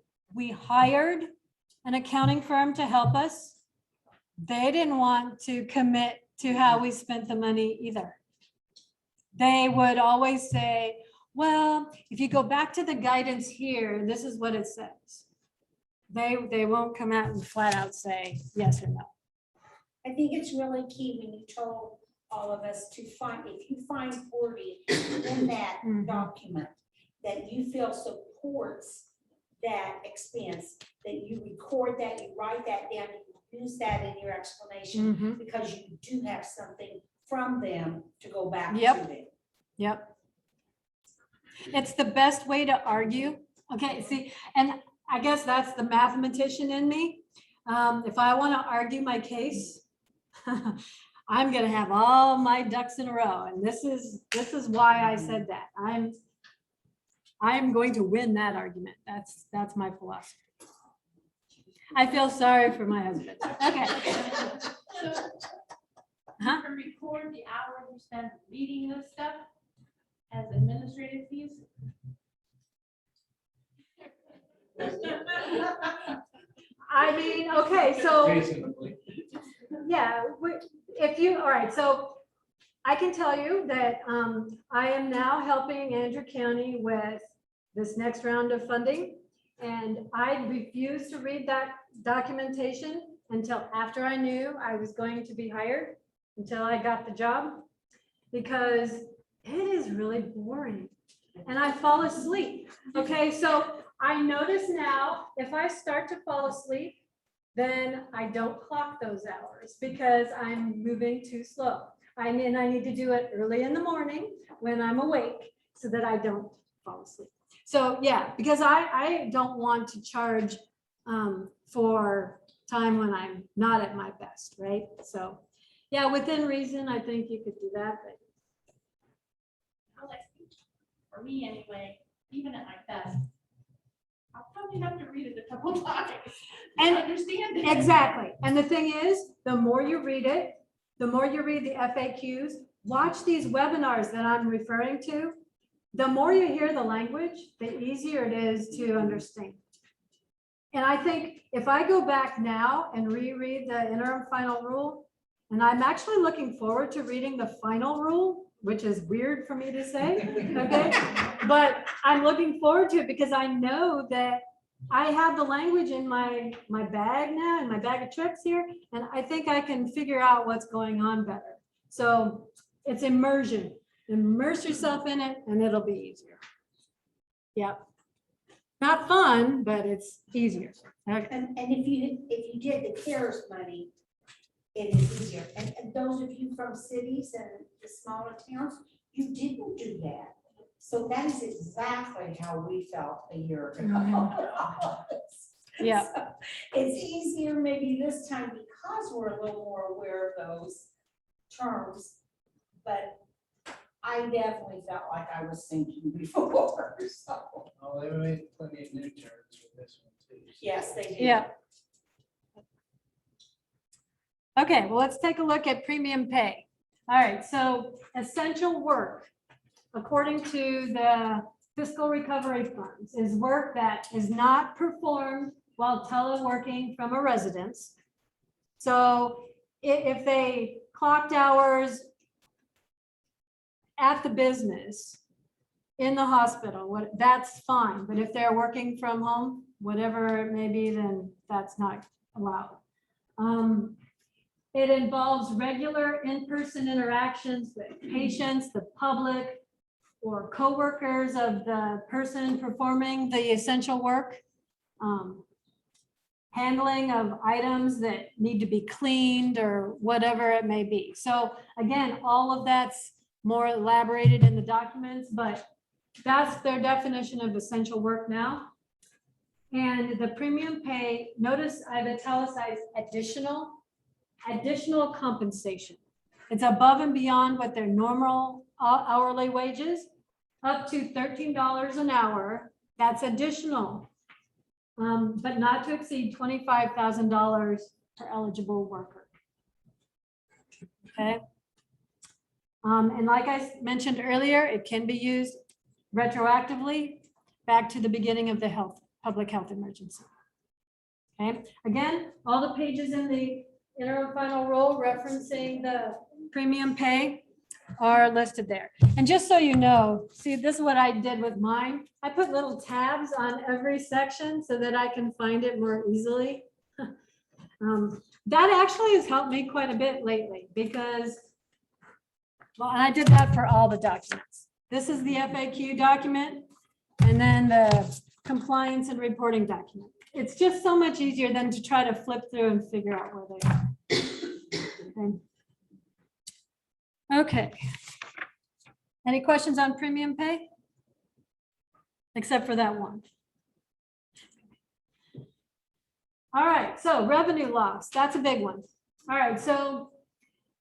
hired an accounting firm to help us. They didn't want to commit to how we spent the money either. They would always say, well, if you go back to the guidance here, this is what it says. They won't come out and flat out say yes or no. I think it's really key when you told all of us to find, if you find 40 in that Mhm. document that you feel supports that expense, that you record that, you write that down, you use that in your explanation, Mhm. because you do have something from them to go back to Yep. them. Yep. It's the best way to argue. Okay, see, and I guess that's the mathematician in me. If I want to argue my case, I'm gonna have all my ducks in a row. And this is why I said that. I'm going to win that argument. That's my philosophy. I feel sorry for my husband. Okay. So Huh? you can record the hours you spend reading this stuff as administrative fees? I mean, okay, so. Reasonably. Yeah, if you, all right, so I can tell you that I am now helping Andrew County with this next round of funding. And I refused to read that documentation until after I knew I was going to be hired, until I got the job, because it is really boring and I fall asleep. Okay, so I notice now, if I start to fall asleep, then I don't clock those hours because I'm moving too slow. I mean, I need to do it early in the morning when I'm awake so that I don't fall asleep. So yeah, because I don't want to charge for time when I'm not at my best, right? So yeah, within reason, I think you could do that. But I'll let you- For me anyway, even at my best, I'll probably have to read it a couple times. And to understand it. exactly. And the thing is, the more you read it, the more you read the FAQs, watch these webinars that I'm referring to, the more you hear the language, the easier it is to understand. And I think if I go back now and reread the interim final rule, and I'm actually looking forward to reading the final rule, which is weird for me to say, okay? But I'm looking forward to it because I know that I have the language in my bag now, in my bag of tricks here, and I think I can figure out what's going on better. So it's immersion. Immerse yourself in it and it'll be easier. Yep. Not fun, but it's easier. Okay. And if you did the CARES money, it is easier. And those of you from cities and the smaller towns, you didn't do that. So that is exactly how we felt a year ago. Yeah. So it's easier maybe this time because we're a little more aware of those terms, but I definitely felt like I was thinking before, so. Oh, they made plenty of new terms for this one too. Yes, they did. Yeah. Okay, well, let's take a look at premium pay. All right, so essential work, according to the fiscal recovery funds, is work that is not performed while teleworking from a residence. So if they clocked hours at the business, in the hospital, that's fine. But if they're working from home, whatever it may be, then that's not allowed. It involves regular in-person interactions with patients, the public, or coworkers of the person performing the essential work. Handling of items that need to be cleaned or whatever it may be. So again, all of that's more elaborated in the documents, but that's their definition of essential work now. And the premium pay, notice I've italicized additional compensation. It's above and beyond what their normal hourly wages, up to $13 an hour. That's additional, but not to exceed $25,000 per eligible worker. Okay. And like I mentioned earlier, it can be used retroactively back to the beginning of the public health emergency. Okay, again, all the pages in the interim final rule referencing the premium pay are listed there. And just so you know, see, this is what I did with mine. I put little tabs on every section so that I can find it more easily. That actually has helped me quite a bit lately because, well, and I did that for all the documents. This is the FAQ document and then the compliance and reporting document. It's just so much easier than to try to flip through and figure out where they are. Okay. Any questions on premium pay? Except for that one. All right, so revenue loss, that's a big one. All right, so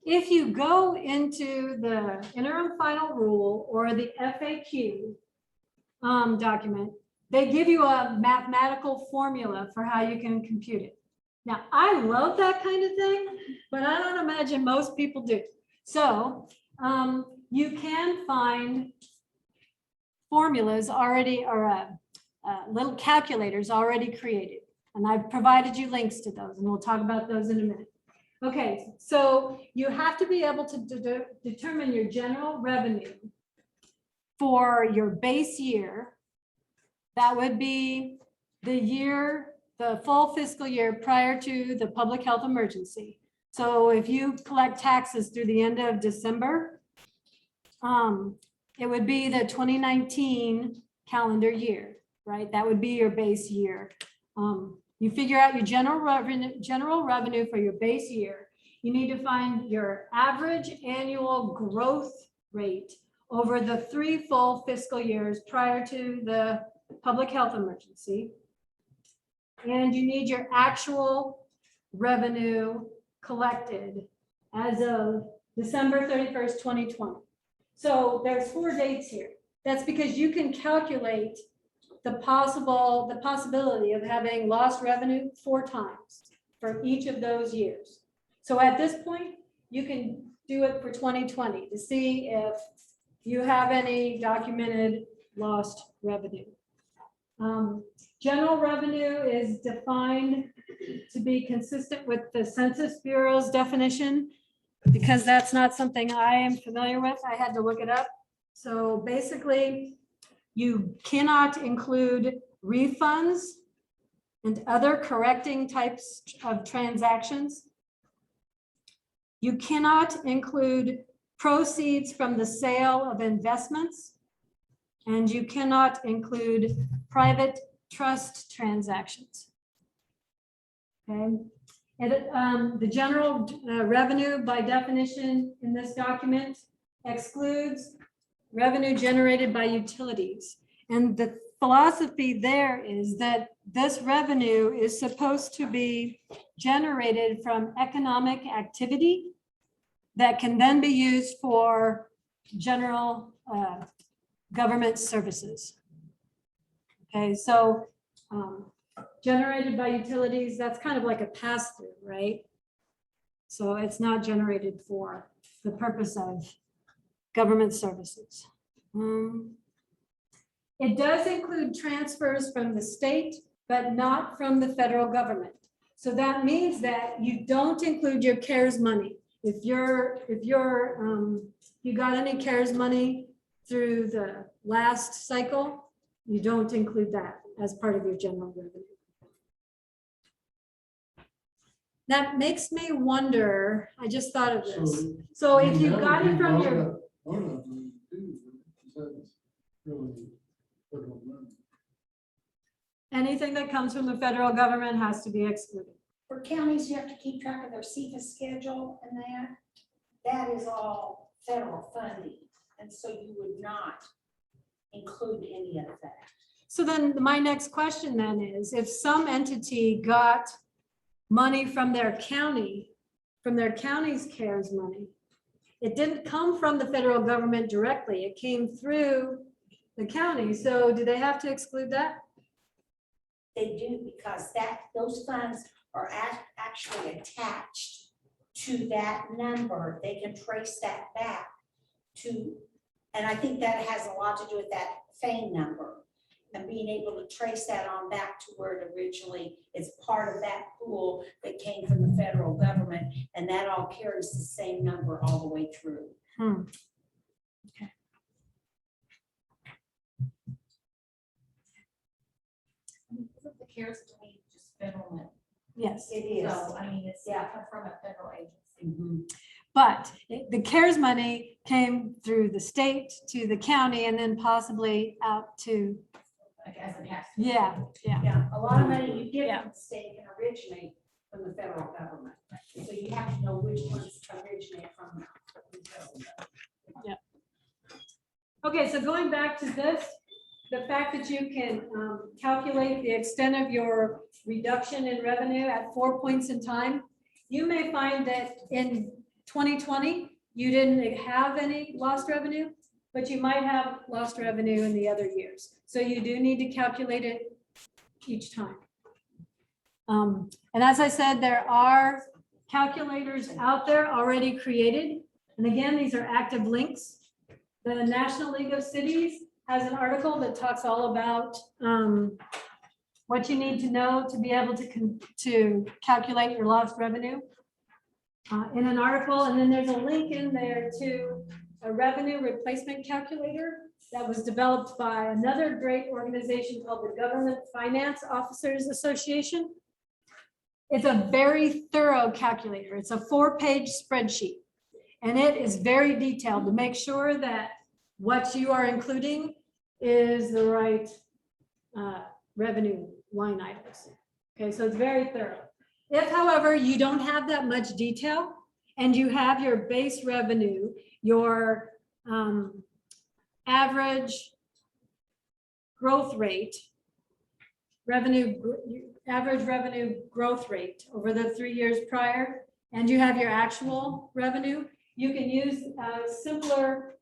if you go into the interim final rule or the FAQ document, they give you a mathematical formula for how you can compute it. Now, I love that kind of thing, but I don't imagine most people do. So you can find formulas already or little calculators already created. And I've provided you links to those, and we'll talk about those in a minute. Okay, so you have to be able to determine your general revenue for your base year. That would be the year, the full fiscal year prior to the public health emergency. So if you collect taxes through the end of December, it would be the 2019 calendar year, right? That would be your base year. You figure out your general revenue for your base year. You need to find your average annual growth rate over the 3 full fiscal years prior to the public health emergency. And you need your actual revenue collected as of December 31st, 2020. So there's 4 dates here. That's because you can calculate the possibility of having lost revenue 4 times for each of those years. So at this point, you can do it for 2020 to see if you have any documented lost revenue. General revenue is defined to be consistent with the Census Bureau's definition. Because that's not something I am familiar with, I had to look it up. So basically, you cannot include refunds and other correcting types of transactions. You cannot include proceeds from the sale of investments, and you cannot include private trust transactions. Okay. And the general revenue by definition in this document excludes revenue generated by utilities. And the philosophy there is that this revenue is supposed to be generated from economic activity that can then be used for general government services. Okay, so generated by utilities, that's kind of like a pass-through, right? So it's not generated for the purpose of government services. It does include transfers from the state, but not from the federal government. So that means that you don't include your CARES money. If you got any CARES money through the last cycle, you don't include that as part of your general revenue. That makes me wonder, I just thought of this. So if you got it from your, anything that comes from the federal government has to be excluded. For counties, you have to keep track of their CFA schedule and that is all federal funding. And so you would not include any of that. So then my next question then is, if some entity got money from their county, from their county's CARES money, it didn't come from the federal government directly, it came through the county. So do they have to exclude that? They do, because those funds are actually attached to that number. They can trace that back to, and I think that has a lot to do with that FAME number. and being able to trace that on back to where it originally is part of that pool that came from the federal government, and that all carries the same number all the way through. Hmm. Isn't the CARES money just federal money? Yes. It is. So, I mean, it's from a federal agency. Mhm. But the CARES money came through the state to the county and then possibly out to, Like as it has. yeah. Yeah, a lot of money you get Yeah. from the state can originate from the federal government. So you have to know which ones originate from. Okay, so going back to this, the fact that you can calculate the extent of your reduction in revenue at 4 points in time, you may find that in 2020, you didn't have any lost revenue, but you might have lost revenue in the other years. So you do need to calculate it each time. And as I said, there are calculators out there already created. And again, these are active links. The National League of Cities has an article that talks all about what you need to know to be able to calculate your lost revenue in an article. And then there's a link in there to a revenue replacement calculator that was developed by another great organization called the Government Finance Officers Association. It's a very thorough calculator. It's a 4-page spreadsheet. And it is very detailed to make sure that what you are including is the right revenue line items. Okay, so it's very thorough. If, however, you don't have that much detail and you have your base revenue, your average growth rate, average revenue growth rate over the 3 years prior, and you have your actual revenue, you can use a simpler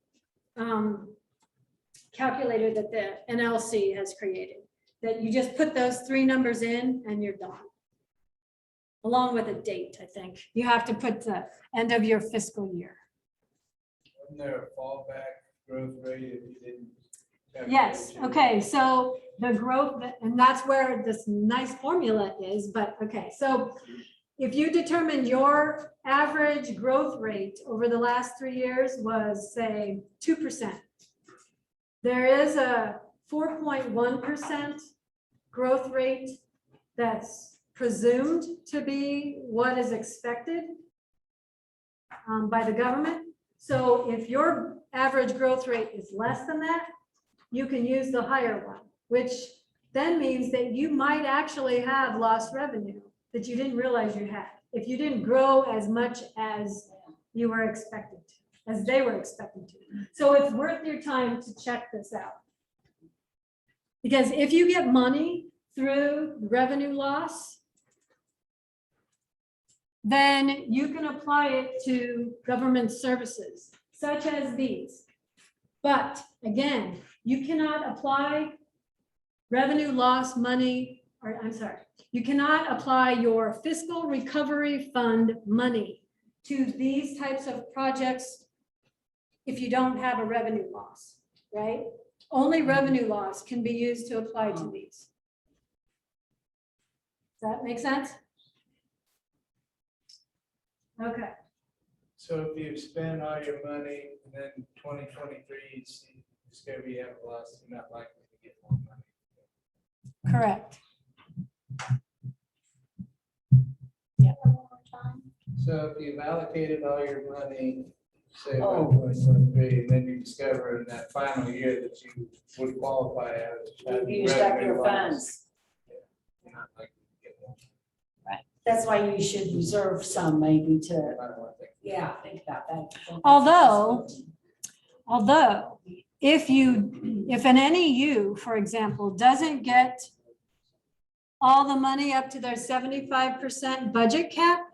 calculator that the NLC has created, that you just put those 3 numbers in and you're done. Along with a date, I think. You have to put the end of your fiscal year. Wasn't there a fallback growth rate if you didn't? Yes, okay, so the growth, and that's where this nice formula is, but okay, so if you determine your average growth rate over the last 3 years was, say, 2%, there is a 4.1% growth rate that's presumed to be what is expected by the government. So if your average growth rate is less than that, you can use the higher one, which then means that you might actually have lost revenue that you didn't realize you had, if you didn't grow as much as you were expected to, as they were expecting to. So it's worth your time to check this out. Because if you get money through revenue loss, then you can apply it to government services, such as these. But again, you cannot apply revenue loss money, or I'm sorry, you cannot apply your fiscal recovery fund money to these types of projects if you don't have a revenue loss, right? Only revenue loss can be used to apply to these. Does that make sense? Okay. So if you've spent all your money and then 2023, you discover you have a loss, you're not likely to get more money. Correct. So if you've allocated all your money, say by Oh. 2023, and then you discover in that final year that you would qualify as. You used up your funds. You're not likely to get more. That's why you should reserve some maybe to, I don't want to think. yeah, think about that. Although if an NEU, for example, doesn't get all the money up to their 75% budget cap,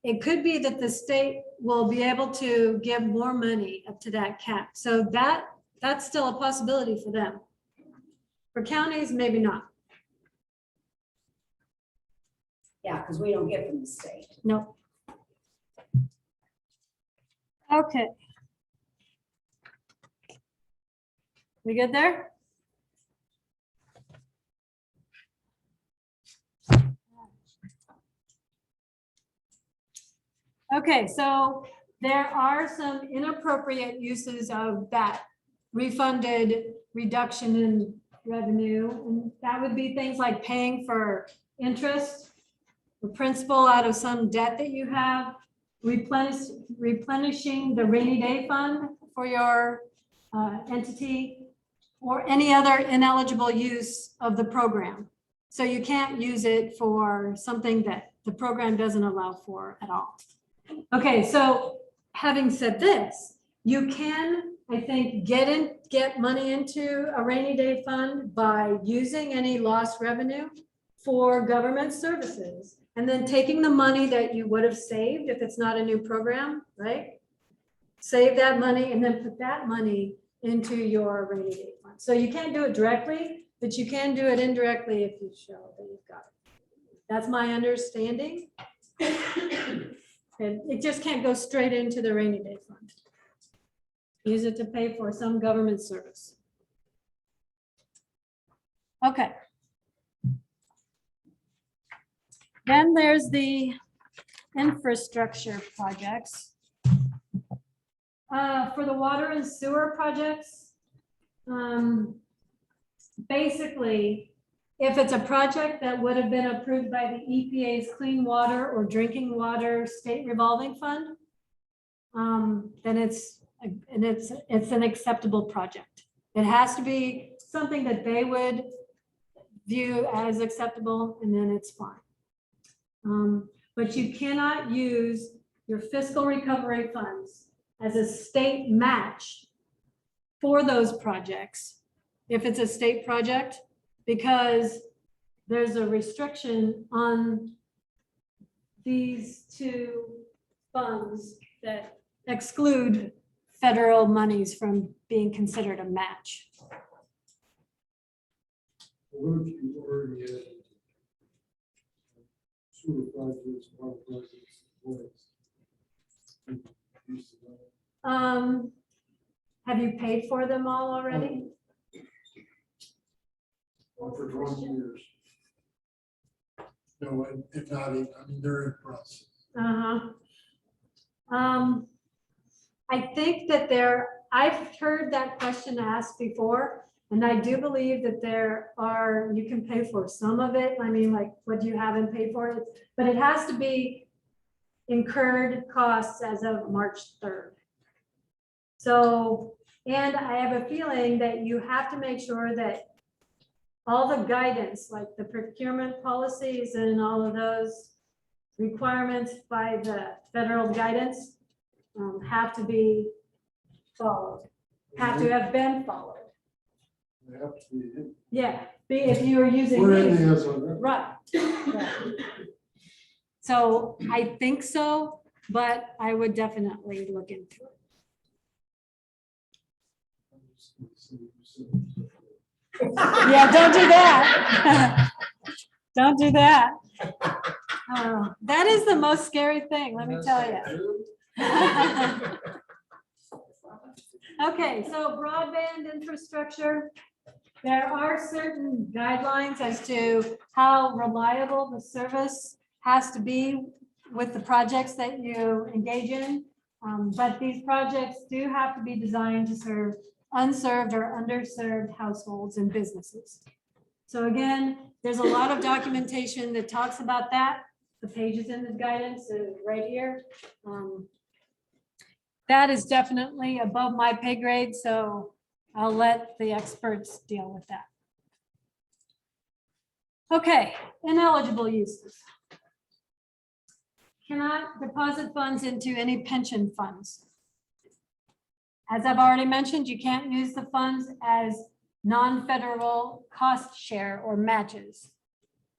it could be that the state will be able to give more money up to that cap. So that's still a possibility for them. For counties, maybe not. Yeah, because we don't get from the state. No. Okay. We good there? Okay, so there are some inappropriate uses of that refunded reduction in revenue. And that would be things like paying for interest or principal out of some debt that you have, replenishing the rainy day fund for your entity, or any other ineligible use of the program. So you can't use it for something that the program doesn't allow for at all. Okay, so having said this, you can, I think, get money into a rainy day fund by using any lost revenue for government services, and then taking the money that you would have saved if it's not a new program, right? Save that money and then put that money into your rainy day fund. So you can't do it directly, but you can do it indirectly if you show that you've got it. That's my understanding. It just can't go straight into the rainy day fund. Use it to pay for some government service. Okay. Then there's the infrastructure projects. For the water and sewer projects, basically, if it's a project that would have been approved by the EPA's Clean Water or Drinking Water State Revolving Fund, then it's an acceptable project. It has to be something that they would view as acceptable, and then it's fine. But you cannot use your fiscal recovery funds as a state match for those projects if it's a state project, because there's a restriction on these two funds that exclude federal monies from being considered a match. What if you already had sewer projects, water projects, wells? Have you paid for them all already? For 20 years. No, if not, I mean, they're in process. I think that I've heard that question asked before, and I do believe that you can pay for some of it. I mean, like, what you haven't paid for it, but it has to be incurred costs as of March 3rd. So, and I have a feeling that you have to make sure that all the guidance, like the procurement policies and all of those requirements by the federal guidance, have to be followed, have to have been followed. They have to be in. Yeah, if you are using We're in these, the SRF. right. So I think so, but I would definitely look into it. Yeah, don't do that. Don't do that. That is the most scary thing, let me tell you. Okay, so broadband infrastructure. There are certain guidelines as to how reliable the service has to be with the projects that you engage in. But these projects do have to be designed to serve unserved or underserved households and businesses. So again, there's a lot of documentation that talks about that. The pages in the guidance is right here. That is definitely above my pay grade, so I'll let the experts deal with that. Okay, ineligible uses. Cannot deposit funds into any pension funds. As I've already mentioned, you can't use the funds as non-federal cost share or matches,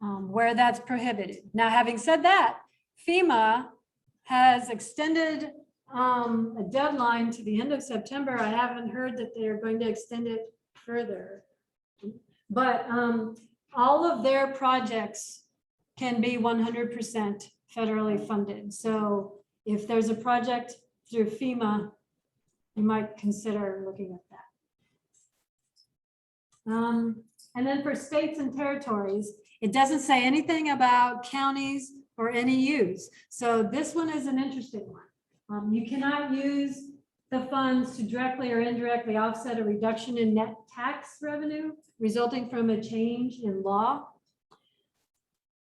where that's prohibited. Now, having said that, FEMA has extended a deadline to the end of September. I haven't heard that they're going to extend it further. But all of their projects can be 100% federally funded. So if there's a project through FEMA, you might consider looking at that. And then for states and territories, it doesn't say anything about counties or any use. So this one is an interesting one. You cannot use the funds to directly or indirectly offset a reduction in net tax revenue resulting from a change in law.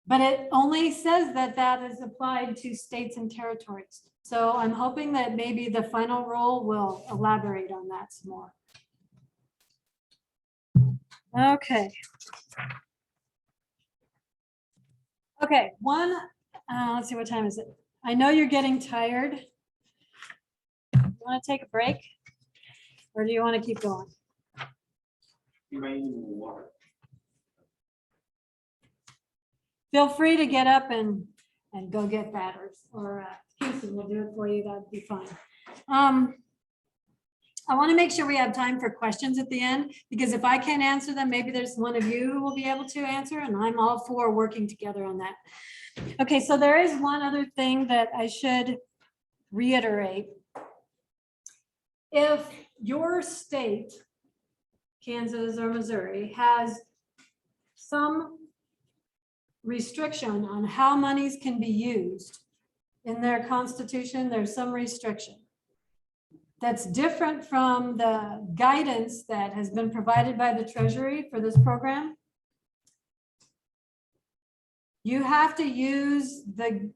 But it only says that that is applied to states and territories. So I'm hoping that maybe the final rule will elaborate on that some more. Okay. Okay, let's see, what time is it? I know you're getting tired. You want to take a break? Or do you want to keep going? You might need water. Feel free to get up and go get that, or Houston will do it for you. That'd be fine. I want to make sure we have time for questions at the end, because if I can't answer them, maybe there's one of you who will be able to answer, and I'm all for working together on that. Okay, so there is one other thing that I should reiterate. If your state, Kansas or Missouri, has some restriction on how monies can be used in their constitution, there's some restriction that's different from the guidance that has been provided by the Treasury for this program. You have to use the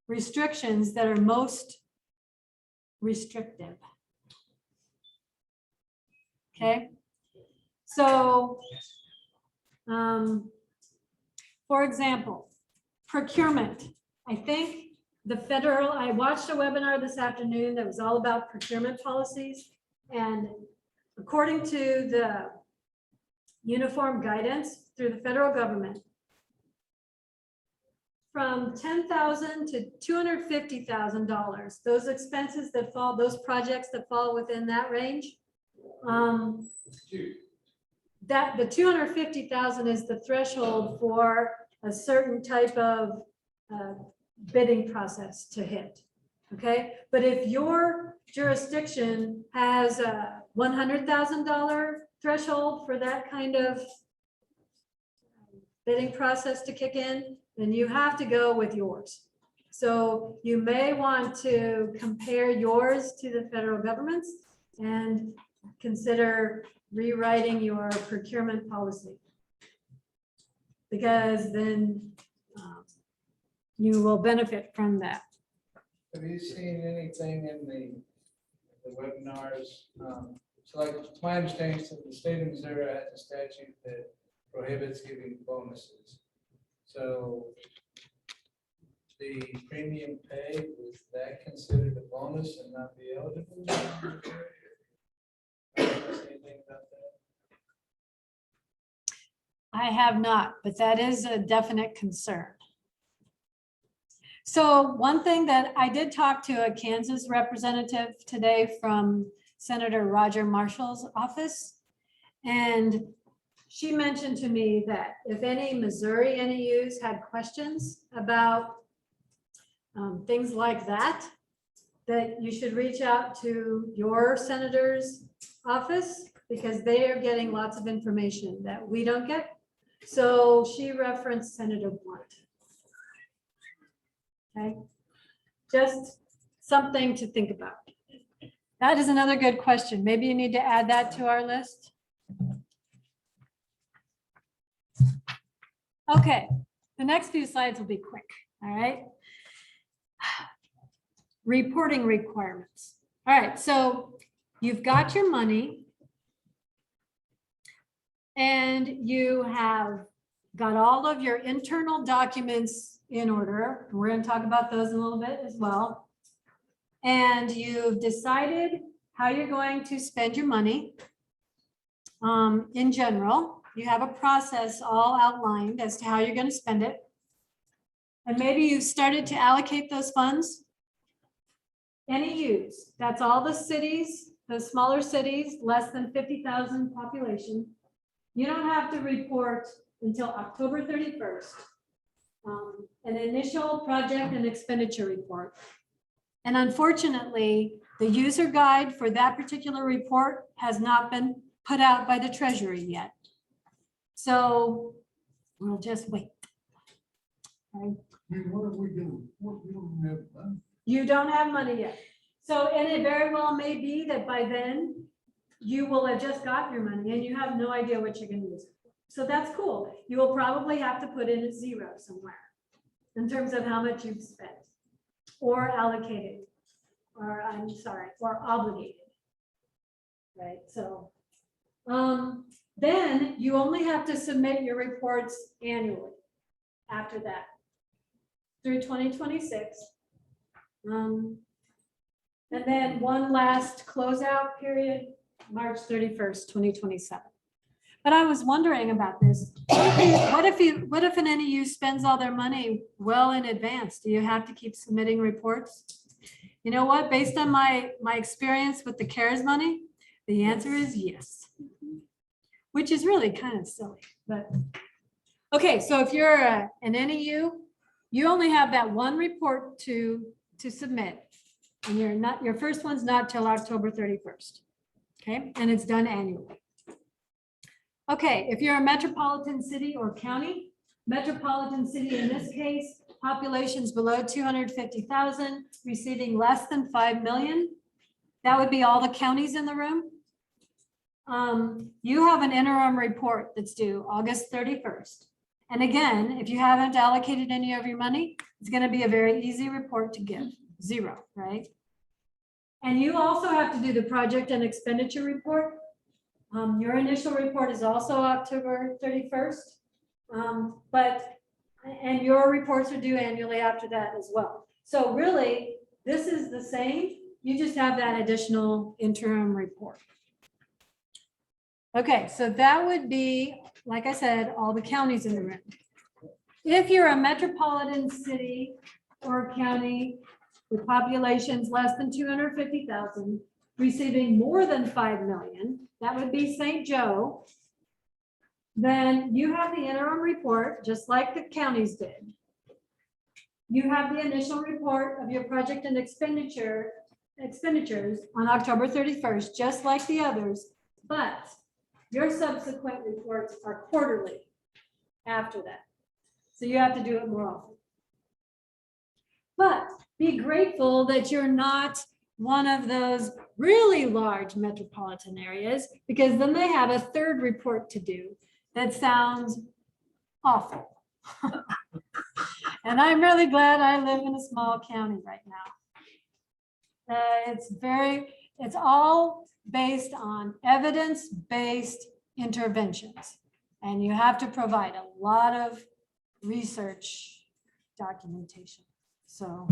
restrictions that are most restrictive. Okay, so for example, procurement. I think I watched a webinar this afternoon that was all about procurement policies. And according to the uniform guidance through the federal government, from $10,000 to $250,000, those expenses that fall, those projects that fall within that range, that the 250,000 is the threshold for a certain type of bidding process to hit. Okay, but if your jurisdiction has a $100,000 threshold for that kind of bidding process to kick in, then you have to go with yours. So you may want to compare yours to the federal government's and consider rewriting your procurement policy, because then you will benefit from that. Have you seen anything in the webinars? So like, it's my understanding that the state of Missouri has a statute that prohibits giving bonuses. So the premium pay, was that considered a bonus and not be eligible? Anything about that? I have not, but that is a definite concern. So one thing that I did talk to a Kansas representative today from Senator Roger Marshall's office, and she mentioned to me that if any Missouri NEUs had questions about things like that, that you should reach out to your senator's office, because they are getting lots of information that we don't get. So she referenced Senator Blunt. Okay, just something to think about. That is another good question. Maybe you need to add that to our list. Okay, the next few slides will be quick. All right. Reporting requirements. All right, so you've got your money and you have got all of your internal documents in order. We're going to talk about those in a little bit as well. And you've decided how you're going to spend your money. In general, you have a process all outlined as to how you're going to spend it. And maybe you've started to allocate those funds. NEUs, that's all the cities, the smaller cities, less than 50,000 population. You don't have to report until October 31st. An initial project and expenditure report. And unfortunately, the user guide for that particular report has not been put out by the Treasury yet. So we'll just wait. I mean, what are we doing? What, we don't have money. You don't have money yet. So, and it very well may be that by then you will have just got your money and you have no idea what you're gonna use it for. So that's cool. You will probably have to put in a zero somewhere in terms of how much you've spent or allocated, or I'm sorry, or obligated. Right, so, then you only have to submit your reports annually after that through 2026. And then one last closeout period, March 31st, 2027. But I was wondering about this. What if an NEU spends all their money well in advance? Do you have to keep submitting reports? You know what? Based on my experience with the CARES money, the answer is yes. Which is really kind of silly, but. Okay, so if you're an NEU, you only have that one report to submit. And your first one's not till October 31st. Okay, and it's done annually. Okay, if you're a metropolitan city or county, metropolitan city in this case, populations below 250,000, receiving less than 5 million. That would be all the counties in the room. You have an interim report that's due August 31st. And again, if you haven't allocated any of your money, it's going to be a very easy report to give, 0, right? And you also have to do the project and expenditure report. Your initial report is also October 31st, and your reports are due annually after that as well. So really, this is the same. You just have that additional interim report. Okay, so that would be, like I said, all the counties in the room. If you're a metropolitan city or county with populations less than 250,000, receiving more than 5 million, that would be St. Joe, then you have the interim report, just like the counties did. You have the initial report of your project and expenditures on October 31st, just like the others, but your subsequent reports are quarterly after that. So you have to do it more often. But be grateful that you're not one of those really large metropolitan areas, because then they have a third report to do that sounds awful. And I'm really glad I live in a small county right now. It's all based on evidence-based interventions. And you have to provide a lot of research documentation. So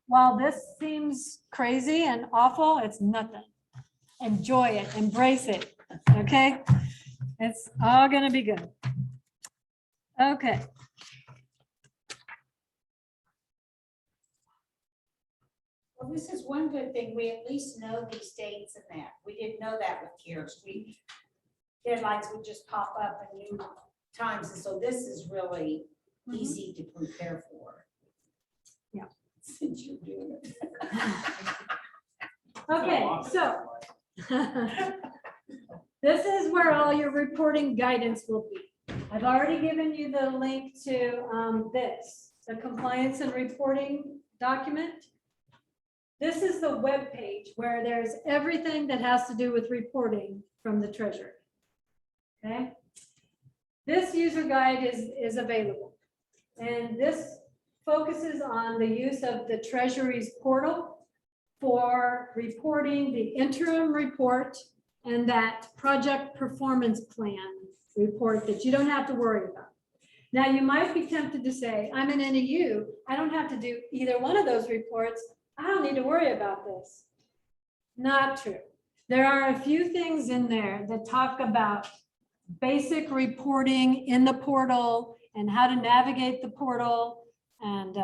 while this seems crazy and awful, it's nothing. Enjoy it, embrace it, okay? It's all gonna be good. Okay. Well, this is one good thing. We at least know these dates and that. We didn't know that with CARES. Deadlines would just pop up at new times. And so this is really easy to prepare for. Yeah. Since you're doing it. Okay, so this is where all your reporting guidance will be. I've already given you the link to the compliance and reporting document. This is the web page where there's everything that has to do with reporting from the treasurer. Okay. This user guide is available, and this focuses on the use of the Treasury's portal for reporting the interim report and that project performance plan report that you don't have to worry about. Now, you might be tempted to say, I'm an NEU, I don't have to do either one of those reports. I don't need to worry about this. Not true. There are a few things in there that talk about basic reporting in the portal and how to navigate the portal. And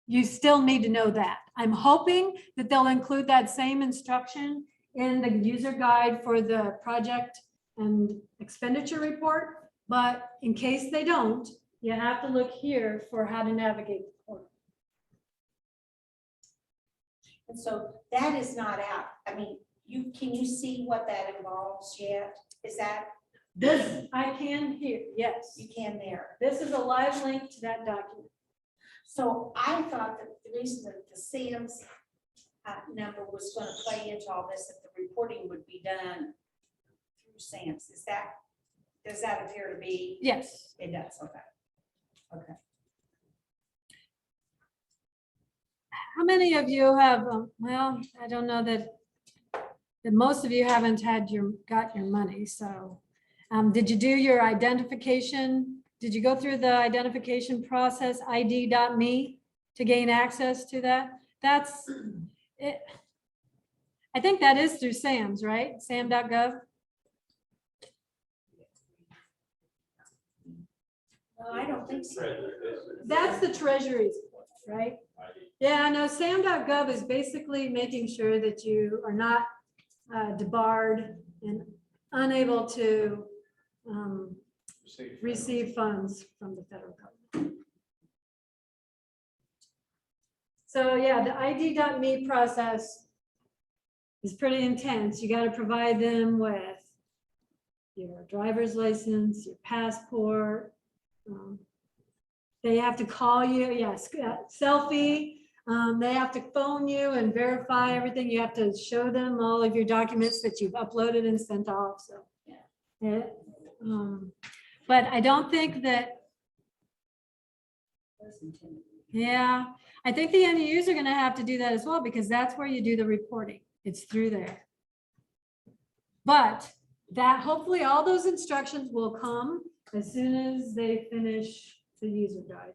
you still need to know that. I'm hoping that they'll include that same instruction in the user guide for the project and expenditure report. But in case they don't, you have to look here for how to navigate the portal. And so that is not out. I mean, can you see what that involves yet? Is that This, I can hear, yes. You can there. This is a live link to that document. So I thought that the reason that the SAM's number was going to play into all this, that the reporting would be done through SAM's. Does that appear to be? Yes. It does, okay. Okay. How many of you have, well, I don't know that most of you haven't got your money, so. Did you do your identification? Did you go through the identification process, ID.me, to gain access to that? That's it. I think that is through SAM's, right? sam.gov. No, I don't think so. That's the Treasury's, right? Yeah, no, sam.gov is basically making sure that you are not debarred and unable to receive funds from the federal government. So yeah, the ID.me process is pretty intense. You got to provide them with your driver's license, your passport. They have to call you, yes, selfie. They have to phone you and verify everything. You have to show them all of your documents that you've uploaded and sent off. So, yeah. But I don't think that. Yeah, I think the end user are going to have to do that as well, because that's where you do the reporting. It's through there. But that hopefully all those instructions will come as soon as they finish the user guide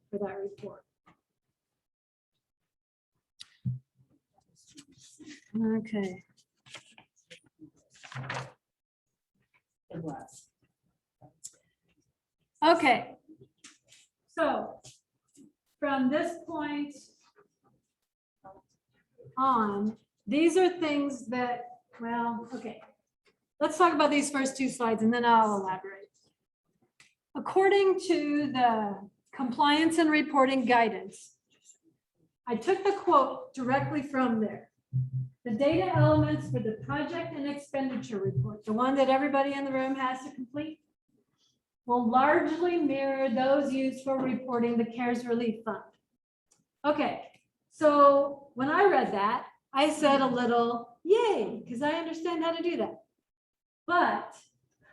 for that report. Okay. It was. Okay. So from this point on, these are things that, well, okay. Let's talk about these first two slides and then I'll elaborate. According to the compliance and reporting guidance, I took the quote directly from there. The data elements for the project and expenditure report, the one that everybody in the room has to complete, will largely mirror those used for reporting the CARES Relief Fund. Okay, so when I read that, I said a little, yay, because I understand how to do that. But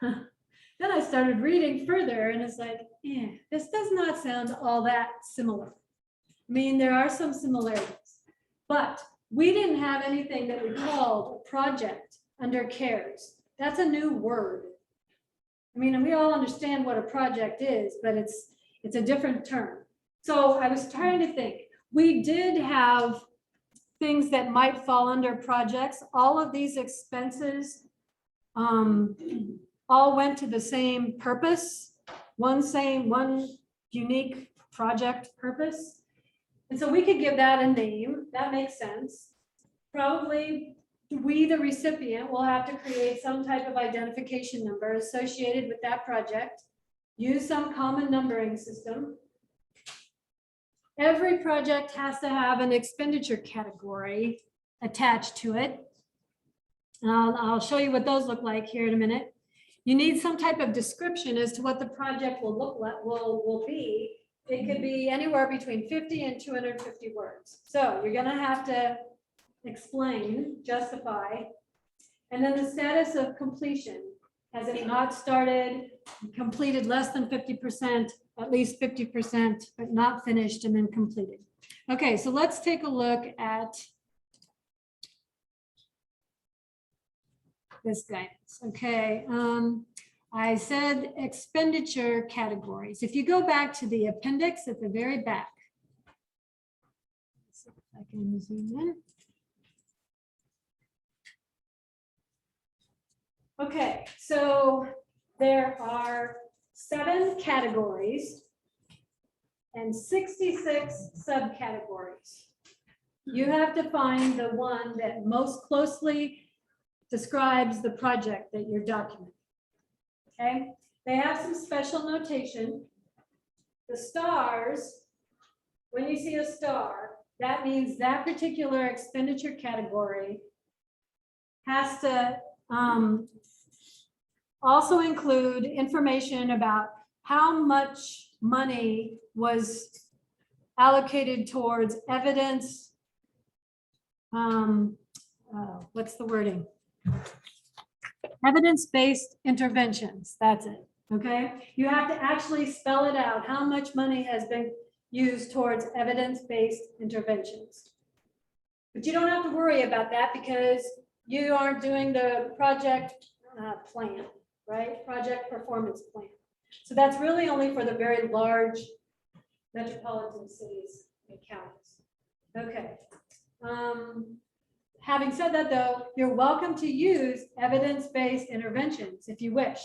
then I started reading further and it's like, yeah, this does not sound all that similar. I mean, there are some similarities, but we didn't have anything that we called a project under CARES. That's a new word. I mean, we all understand what a project is, but it's a different term. So I was trying to think, we did have things that might fall under projects. All of these expenses all went to the same purpose, one unique project purpose. And so we could give that a name. That makes sense. Probably we, the recipient, will have to create some type of identification number associated with that project, use some common numbering system. Every project has to have an expenditure category attached to it. I'll show you what those look like here in a minute. You need some type of description as to what the project will look like, will be. It could be anywhere between 50 and 250 words. So you're going to have to explain, justify, and then the status of completion. Has it not started, completed less than 50%, at least 50%, but not finished and then completed? Okay, so let's take a look at this guidance. Okay, I said expenditure categories. If you go back to the appendix at the very back, let's see if I can zoom in. Okay, so there are 7 categories and 66 subcategories. You have to find the one that most closely describes the project that you're documenting. Okay, they have some special notation. The stars, when you see a star, that means that particular expenditure category has to also include information about how much money was allocated towards evidence. What's the wording? Evidence-based interventions, that's it, okay? You have to actually spell it out, how much money has been used towards evidence-based interventions. But you don't have to worry about that because you aren't doing the project plan, right? Project performance plan. So that's really only for the very large metropolitan cities and counties. Okay. Having said that, though, you're welcome to use evidence-based interventions if you wish,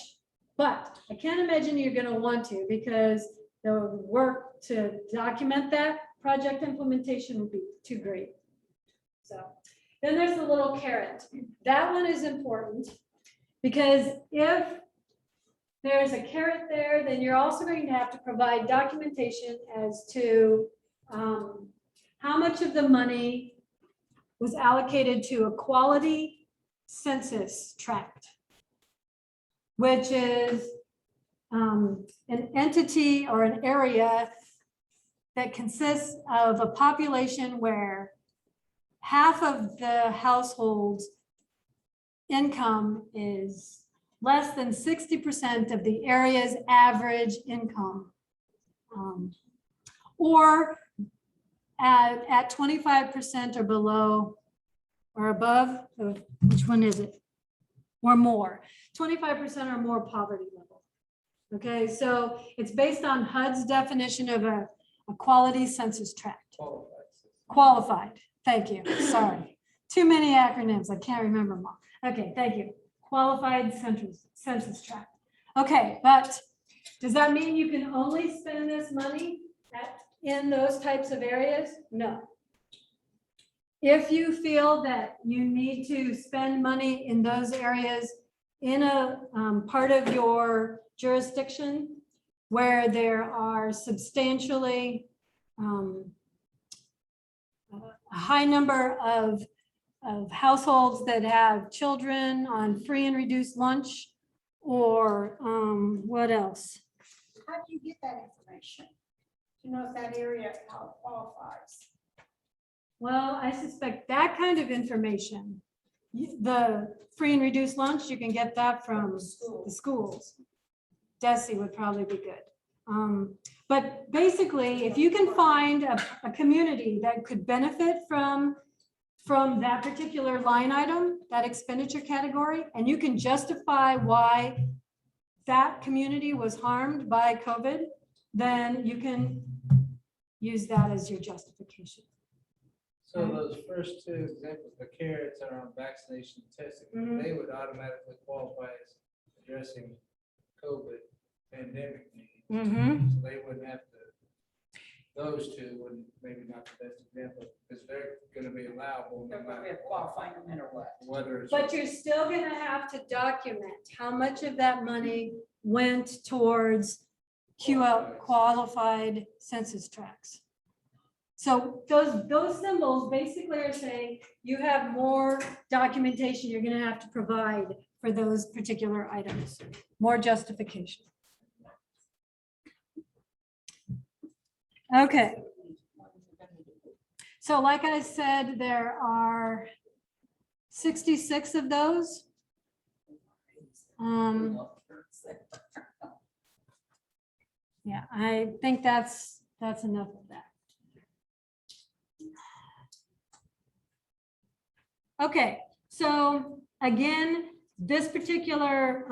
but I can't imagine you're going to want to because the work to document that project implementation would be too great. So then there's the little carrot. That one is important because if there's a carrot there, then you're also going to have to provide documentation as to how much of the money was allocated to a quality census tract, which is an entity or an area that consists of a population where half of the household's income is less than 60% of the area's average income, or at 25% or below or above, which one is it? Or more, 25% or more poverty level. Okay, so it's based on HUD's definition of a quality census tract. Qualified, thank you, sorry. Too many acronyms, I can't remember them all. Okay, thank you. Qualified census tract. Okay, but does that mean you can only spend this money in those types of areas? No. If you feel that you need to spend money in those areas in a part of your jurisdiction where there are substantially a high number of households that have children on free and reduced lunch, or what else? How do you get that information? To know if that area, how it qualifies? Well, I suspect that kind of information, the free and reduced lunch, you can get that from the schools. DESI would probably be good. But basically, if you can find a community that could benefit from that particular line item, that expenditure category, and you can justify why that community was harmed by COVID, then you can use that as your justification. So those first two examples, the carrots are on vaccination testing, they would automatically qualify as addressing COVID pandemic needs. So they wouldn't have to, those two would maybe not the best example, because they're gonna be allowable. They're gonna be qualifying no matter what. Whether it's. But you're still gonna have to document how much of that money went towards qualified census tracts. So those symbols basically are saying you have more documentation you're gonna have to provide for those particular items, more justification. Okay. So like I said, there are 66 of those. Yeah, I think that's enough of that. Okay, so again, this particular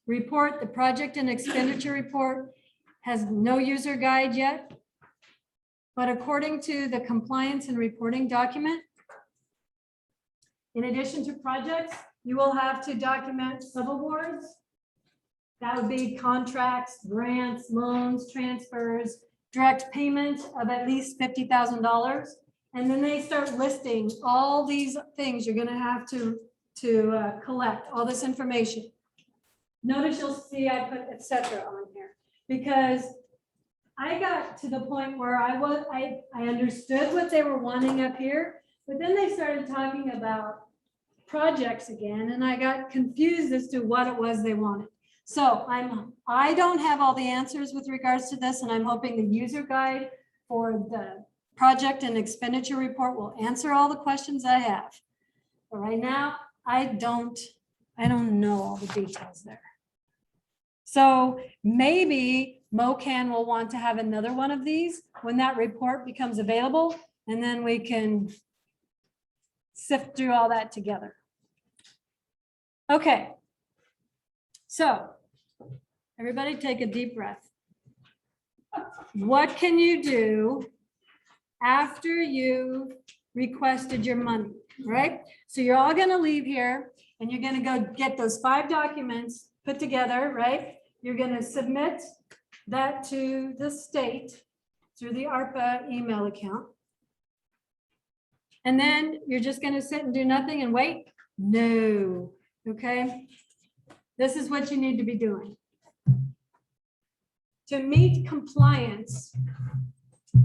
report, the project and expenditure report, has no user guide yet. But according to the compliance and reporting document, in addition to projects, you will have to document subawards. That would be contracts, grants, loans, transfers, direct payment of at least $50,000. And then they start listing all these things you're gonna have to collect, all this information. Notice you'll see I put et cetera on here because I got to the point where I understood what they were wanting up here, but then they started talking about projects again, and I got confused as to what it was they wanted. So I don't have all the answers with regards to this, and I'm hoping the user guide for the project and expenditure report will answer all the questions I have. But right now, I don't know all the details there. So maybe MoCan will want to have another one of these when that report becomes available, and then we can sift through all that together. Okay. So everybody take a deep breath. What can you do after you requested your money, right? So you're all gonna leave here and you're gonna go get those 5 documents put together, right? You're gonna submit that to the state through the ARPA email account. And then you're just gonna sit and do nothing and wait? No, okay? This is what you need to be doing. To meet compliance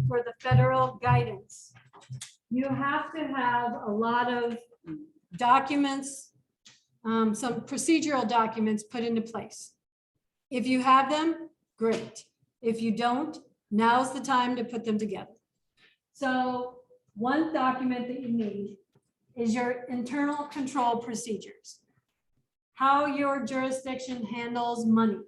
for the federal guidance, you have to have a lot of documents, some procedural documents put into place. If you have them, great. If you don't, now's the time to put them together. So one document that you need is your internal control procedures. How your jurisdiction handles money,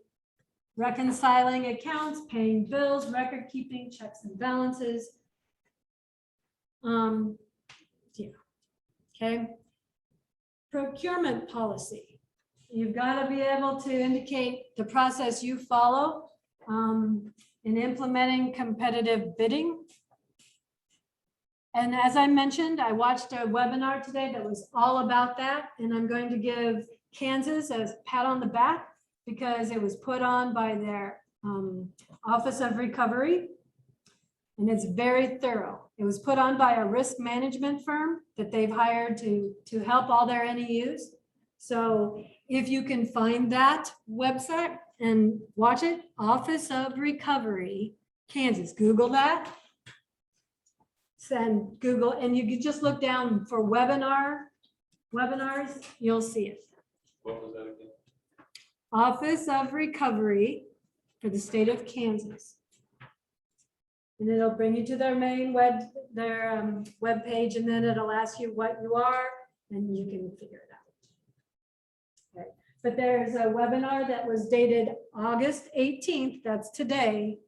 reconciling accounts, paying bills, record keeping, checks and balances. Yeah, okay. Procurement policy. You've got to be able to indicate the process you follow in implementing competitive bidding. And as I mentioned, I watched a webinar today that was all about that, and I'm going to give Kansas a pat on the back because it was put on by their Office of Recovery, and it's very thorough. It was put on by a risk management firm that they've hired to help all their NEUs. So if you can find that website and watch it, Office of Recovery, Kansas, Google that. Send Google, and you can just look down for webinars, you'll see it. What was that again? Office of Recovery for the state of Kansas. And it'll bring you to their main web page, and then it'll ask you what you are, and you can figure it out. Okay. But there's a webinar that was dated August 18th, that's today,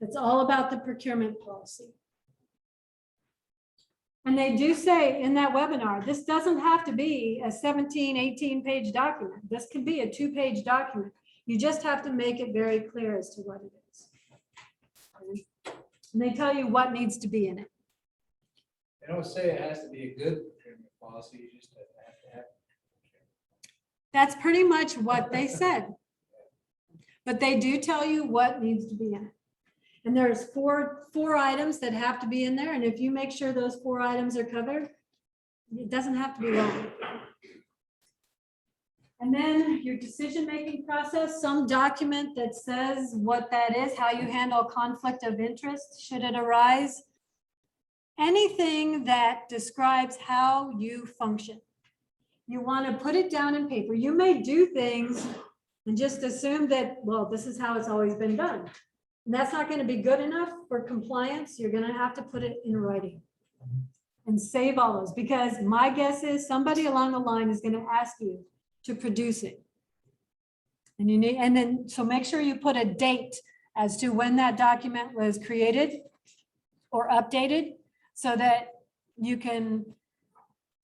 that's all about the procurement policy. And they do say in that webinar, this doesn't have to be a 17, 18-page document. This can be a 2-page document. You just have to make it very clear as to what it is. Okay. And they tell you what needs to be in it. They don't say it has to be a good procurement policy, you just have to have. That's pretty much what they said. But they do tell you what needs to be in it. And there's four items that have to be in there. And if you make sure those 4 items are covered, it doesn't have to be long. And then your decision-making process, some document that says what that is, how you handle conflict of interest, should it arise. Anything that describes how you function. You want to put it down in paper. You may do things and just assume that, well, this is how it's always been done. And that's not going to be good enough for compliance. You're going to have to put it in writing and save all those, because my guess is somebody along the line is going to ask you to produce it. And you need, and then, so make sure you put a date as to when that document was created or updated so that you can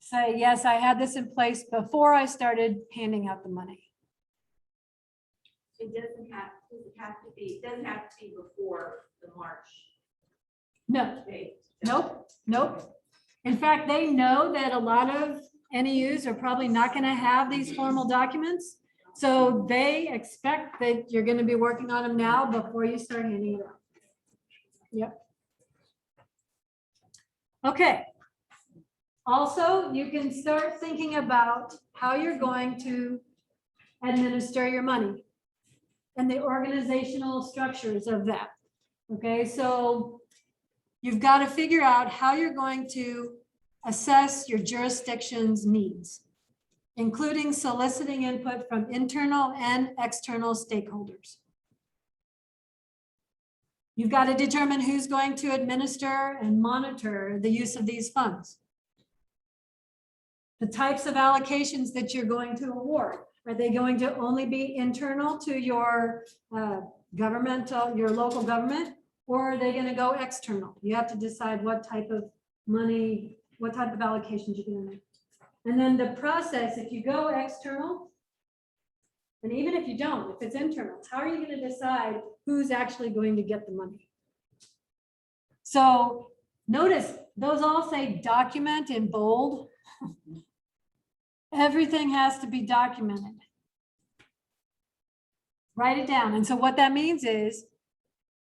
say, yes, I had this in place before I started handing out the money. It doesn't have to be before the March No, date. nope. In fact, they know that a lot of NEUs are probably not going to have these formal documents. So they expect that you're going to be working on them now before you start handing it out. Yep. Okay. Also, you can start thinking about how you're going to administer your money and the organizational structures of that. Okay, so you've got to figure out how you're going to assess your jurisdiction's needs. including soliciting input from internal and external stakeholders. You've got to determine who's going to administer and monitor the use of these funds. The types of allocations that you're going to award. Are they going to only be internal to your governmental, your local government, or are they going to go external? You have to decide what type of money, what type of allocations you're going to make. And then the process, if you go external, and even if you don't, if it's internal, how are you going to decide who's actually going to get the money? So notice those all say document in bold. Everything has to be documented. Write it down. And so what that means is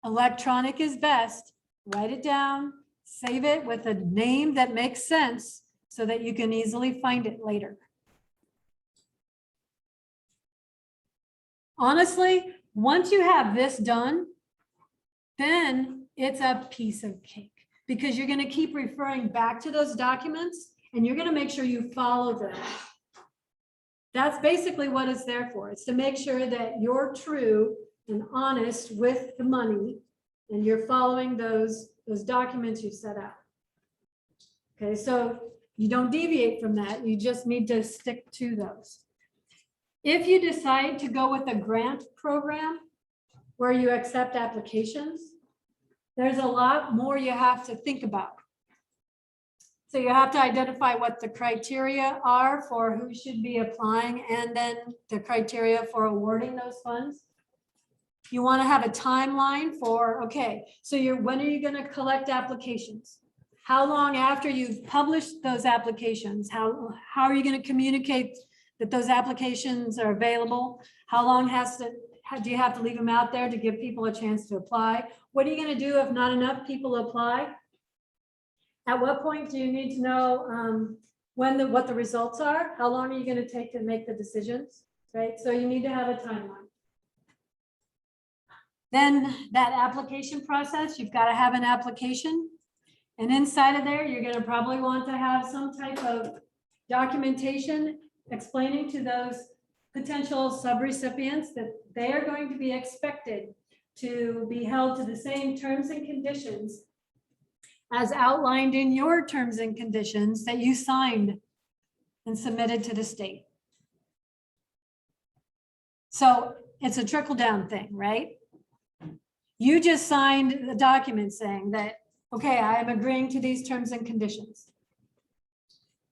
electronic is best. Write it down, save it with a name that makes sense so that you can easily find it later. Honestly, once you have this done, then it's a piece of cake because you're going to keep referring back to those documents and you're going to make sure you follow them. That's basically what it's there for. It's to make sure that you're true and honest with the money and you're following those documents you set out. Okay, so you don't deviate from that. You just need to stick to those. If you decide to go with a grant program where you accept applications, there's a lot more you have to think about. So you have to identify what the criteria are for who should be applying and then the criteria for awarding those funds. You want to have a timeline for, okay, so when are you going to collect applications? How long after you've published those applications? How are you going to communicate that those applications are available? How long do you have to leave them out there to give people a chance to apply? What are you going to do if not enough people apply? At what point do you need to know what the results are? How long are you going to take to make the decisions, right? So you need to have a timeline. Then that application process, you've got to have an application. And inside of there, you're going to probably want to have some type of documentation explaining to those potential subrecipients that they are going to be expected to be held to the same terms and conditions as outlined in your terms and conditions that you signed and submitted to the state. So it's a trickle down thing, right? You just signed the document saying that, okay, I am agreeing to these terms and conditions.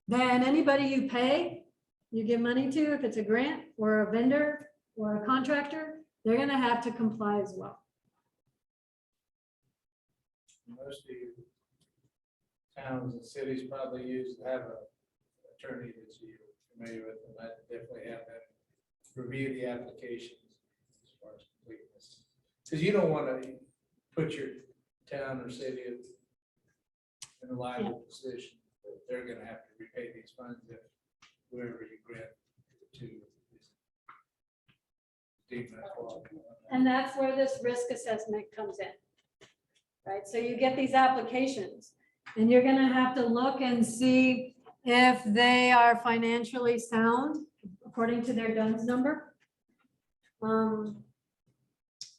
Then anybody you pay, you give money to, if it's a grant or a vendor or a contractor, they're going to have to comply as well. Most of you towns and cities probably have an attorney that you're familiar with, and I definitely have them review the applications as far as completeness. Because you don't want to put your town or city in a liable position that they're going to have to repay these funds if whoever you grant it to is deemed not qualified. And that's where this risk assessment comes in, right? So you get these applications and you're going to have to look and see if they are financially sound according to their DUNS number.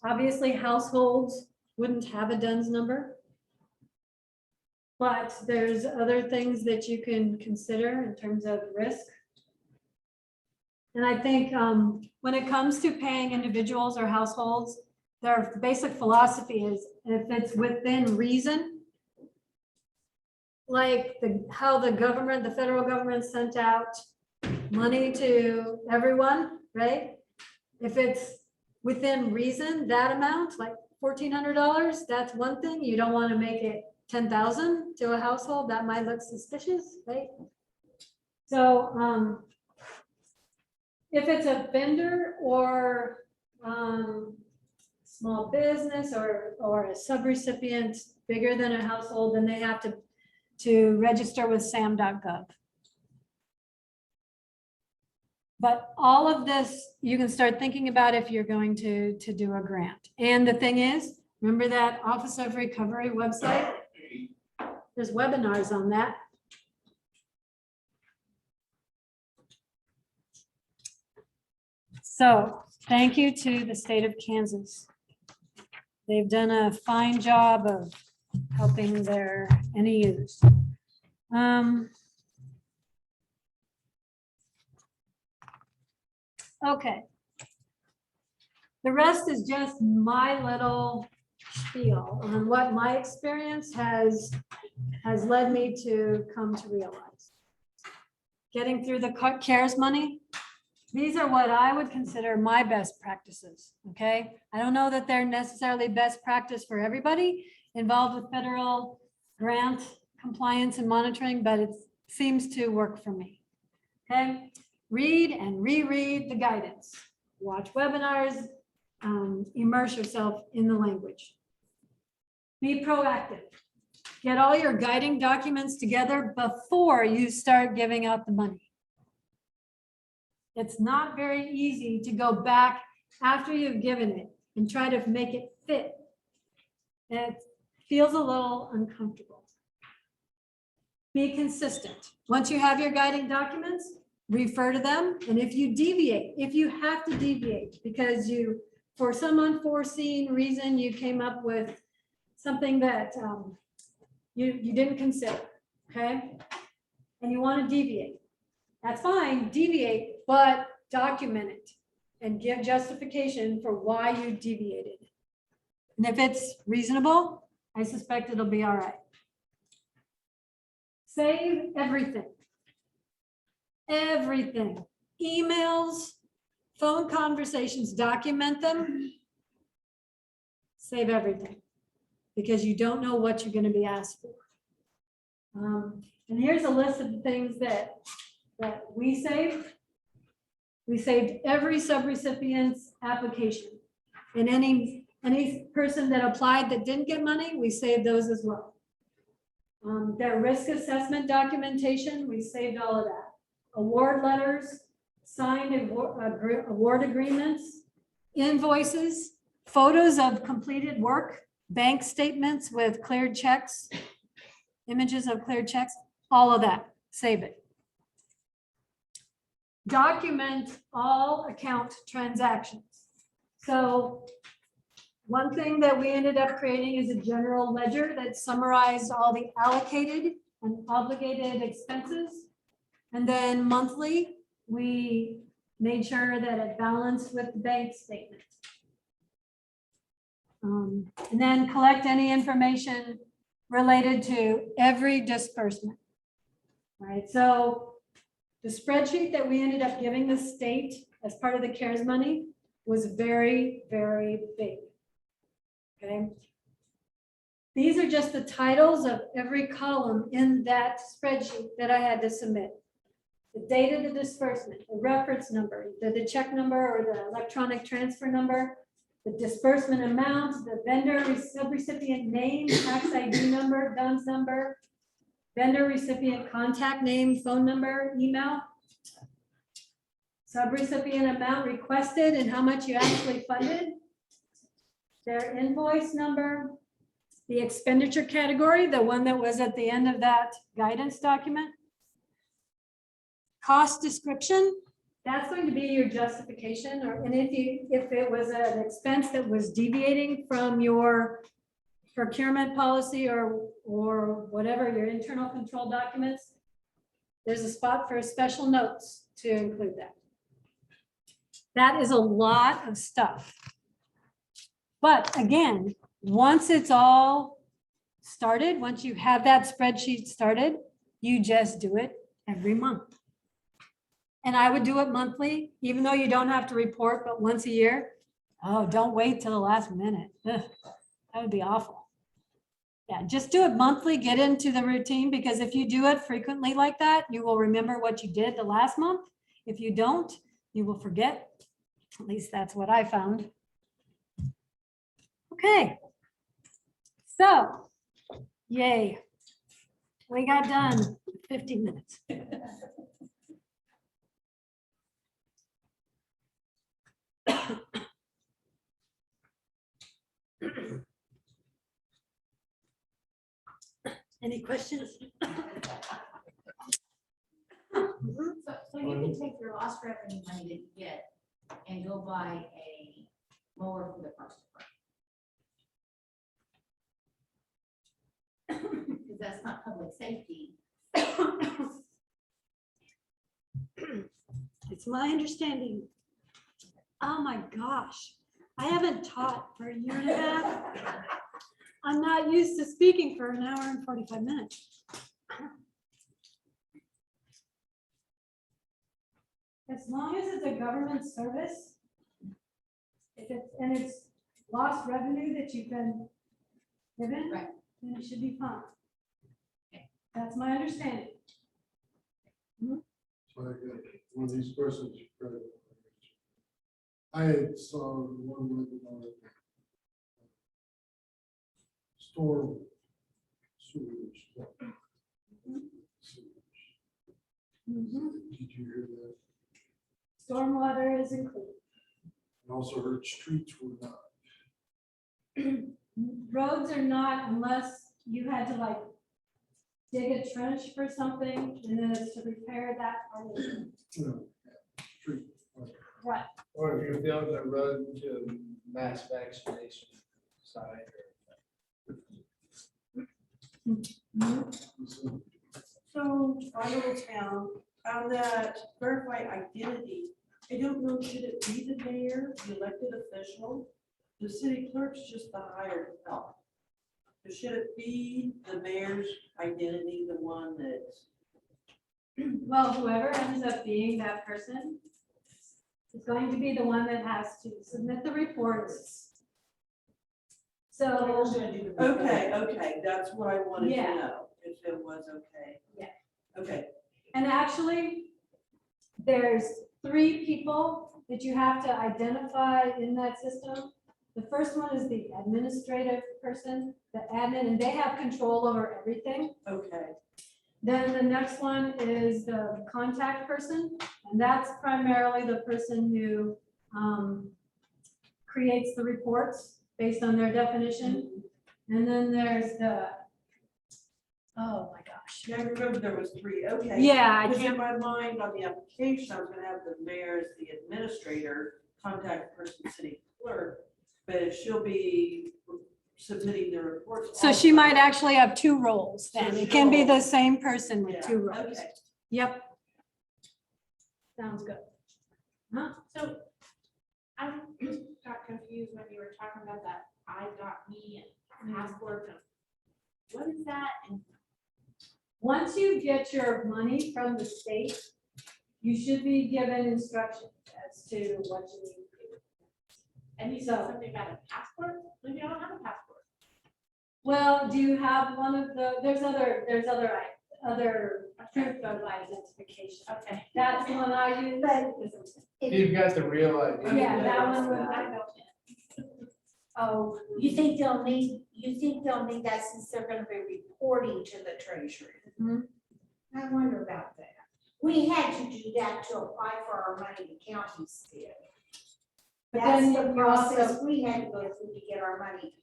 Obviously, households wouldn't have a DUNS number, but there's other things that you can consider in terms of risk. And I think when it comes to paying individuals or households, their basic philosophy is if it's within reason, like how the government, the federal government sent out money to everyone, right? If it's within reason, that amount, like $1,400, that's one thing. You don't want to make it 10,000 to a household. That might look suspicious, right? So if it's a vendor or small business or a subrecipient bigger than a household, then they have to register with sam.gov. But all of this, you can start thinking about if you're going to do a grant. And the thing is, remember that Office of Recovery website? There's webinars on that. So thank you to the state of Kansas. They've done a fine job of helping their NEUs. Okay. The rest is just my little spiel on what my experience has led me to come to realize. Getting through the CARES money, these are what I would consider my best practices, okay? I don't know that they're necessarily best practice for everybody involved with federal grant compliance and monitoring, but it seems to work for me, okay? Read and reread the guidance. Watch webinars, immerse yourself in the language. Be proactive. Get all your guiding documents together before you start giving out the money. It's not very easy to go back after you've given it and try to make it fit. It feels a little uncomfortable. Be consistent. Once you have your guiding documents, refer to them. And if you deviate, if you have to deviate because you, for some unforeseen reason, you came up with something that you didn't consider, okay? And you want to deviate. That's fine, deviate, but document it and give justification for why you deviated. And if it's reasonable, I suspect it'll be all right. Save everything. Everything. Emails, phone conversations, document them. Save everything because you don't know what you're going to be asked for. And here's a list of the things that we saved. We saved every subrecipient's application. And any person that applied that didn't get money, we saved those as well. Their risk assessment documentation, we saved all of that. Award letters, signed award agreements, invoices, photos of completed work, bank statements with cleared checks, images of cleared checks, all of that, save it. Document all account transactions. So one thing that we ended up creating is a general ledger that summarized all the allocated and obligated expenses. And then monthly, we made sure that it balanced with the bank statement. And then collect any information related to every disbursement. All right, so the spreadsheet that we ended up giving the state as part of the CARES money was very, very big. Okay. These are just the titles of every column in that spreadsheet that I had to submit. The date of the disbursement, the reference number, the check number or the electronic transfer number, the disbursement amount, the vendor subrecipient name, tax ID number, DUNS number, vendor recipient contact name, phone number, email, subrecipient amount requested and how much you actually funded, their invoice number, the expenditure category, the one that was at the end of that guidance document, cost description, that's going to be your justification, and if it was an expense that was deviating from your procurement policy or whatever, your internal control documents, there's a spot for special notes to include that. That is a lot of stuff. But again, once it's all started, once you have that spreadsheet started, you just do it every month. And I would do it monthly, even though you don't have to report, but once a year. Oh, don't wait till the last minute. Ugh, that would be awful. Yeah, just do it monthly, get into the routine, because if you do it frequently like that, you will remember what you did the last month. If you don't, you will forget. At least that's what I found. Okay. So, yay. We got done 15 minutes. Any questions? So you can take your lost revenue money that you get and go buy a mower for the parks department. Because that's not public safety. It's my understanding. Oh my gosh, I haven't taught for a year and a half. I'm not used to speaking for an hour and 45 minutes. As long as it's a government service, if it's, and it's lost revenue that you've been given, Right. then it should be fine. That's my understanding. So I got one of these questions. I saw one webinar. Storm sewage. Mhm. Did you hear that? Stormwater is included. And also heard streets were not. Roads are not unless you had to like dig a trench for something and then it's to repair that part of it. Street. Right. Or if you're building a road to mass vaccination site. So I Old Town, on that verified identity, I don't know, should it be the mayor, the elected official? The city clerk's just the hired help. Or should it be the mayor's identity, the one that's? Well, whoever ends up being that person is going to be the one that has to submit the reports. So, Okay, that's what I wanted to Yeah. know, if it was okay. Yeah. Okay, and actually, there's 3 people that you have to identify in that system. The first one is the administrative person, the admin, and they have control over everything. okay, Then the next one is the contact person, and that's primarily the person who creates the reports based on their definition. And then there's the, oh my gosh. yeah, I remember there was 3, okay. Yeah, I Because in can't, my mind, on the application, I was gonna have the mayor as the administrator, contact person, city clerk, but she'll be submitting the reports. so she also. might actually have 2 roles then. It can be the same person with Yeah, 2 roles. okay. Yep. Sounds good. Huh? So I just got confused when you were talking about that I.me and passport. What is that? And Once you get your money from the state, you should be given instructions as to what you need to do. And you said something about a passport? Maybe I don't have a passport. Well, do you have one of the, there's other proof of identification. Okay. That's the one I use. You've got the real idea. Yeah, that one would, I don't. oh, You think they'll need that since they're gonna be reporting to the treasury? Mhm. I wonder about that. We had to do that to apply for our money, the counties did. But That's then the you also- process we had to go through to get our money.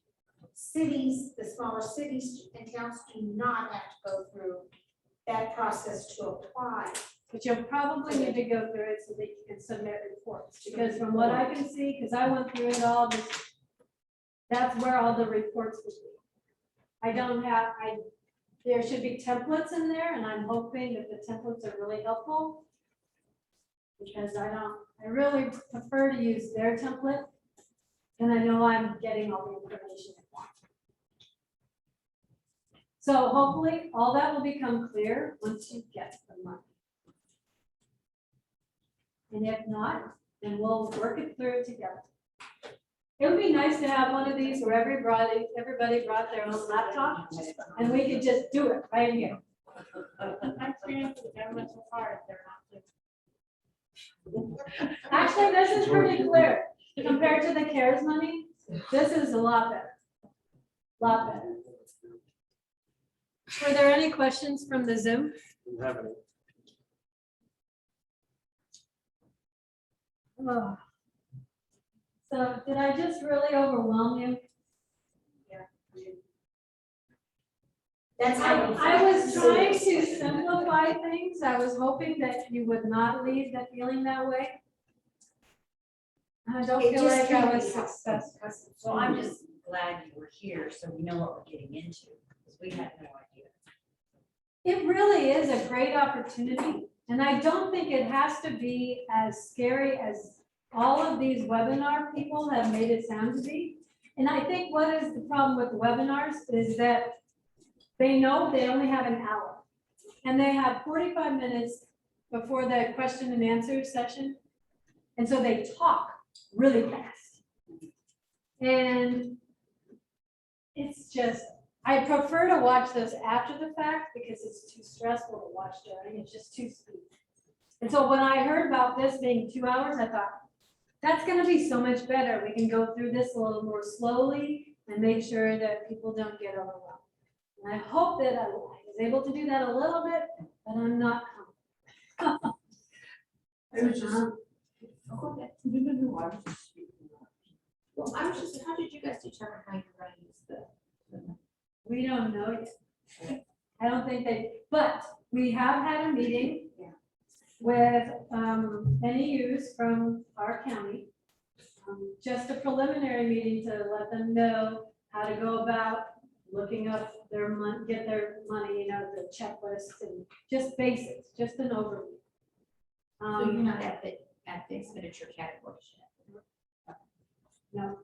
Cities, the smaller cities and towns do not have to go through that process to apply. but you'll probably need to go through it so that you can submit reports, because from what I can see, because I went through it all, that's where all the reports would be. I don't have, there should be templates in there, and I'm hoping that the templates are really helpful. Because I really prefer to use their template, and I know I'm getting all the information I want. So hopefully, all that will become clear once you get the money. And if not, then we'll work it through together. It would be nice to have one of these where everybody brought their own laptop, and we could just do it right here. My experience with the government so far is they're not good. Actually, this is pretty clear. Compared to the CARES money, this is a lot better. Lot better. Were there any questions from the Zoom? Didn't have any. Oh. So did I just really overwhelm you? That's how. I was trying to simplify things. I was hoping that you would not leave that feeling that way. I don't It feel just like I can't was be helpful. successful. Well, I'm just glad you were here, so we know what we're getting into, because we had no idea. It really is a great opportunity, and I don't think it has to be as scary as all of these webinar people have made it sound to be. And I think what is the problem with webinars is that they know they only have an hour, and they have 45 minutes before the question and answer session. And so they talk really fast. And it's just, I prefer to watch those after the fact because it's too stressful to watch during. It's just too speedy. And so when I heard about this being 2 hours, I thought, that's gonna be so much better. We can go through this a little more slowly and make sure that people don't get overwhelmed. And I hope that I was able to do that a little bit, but I'm not. It was just. Well, I was just, how did you guys determine how you're gonna use the? We don't know yet. I don't think but we have had a meeting with NEUs from our county. Just a preliminary meeting to let them know how to go about looking up their money, get their money, the checklist and just basics, just an overview. So you're not at the expenditure categories yet? No,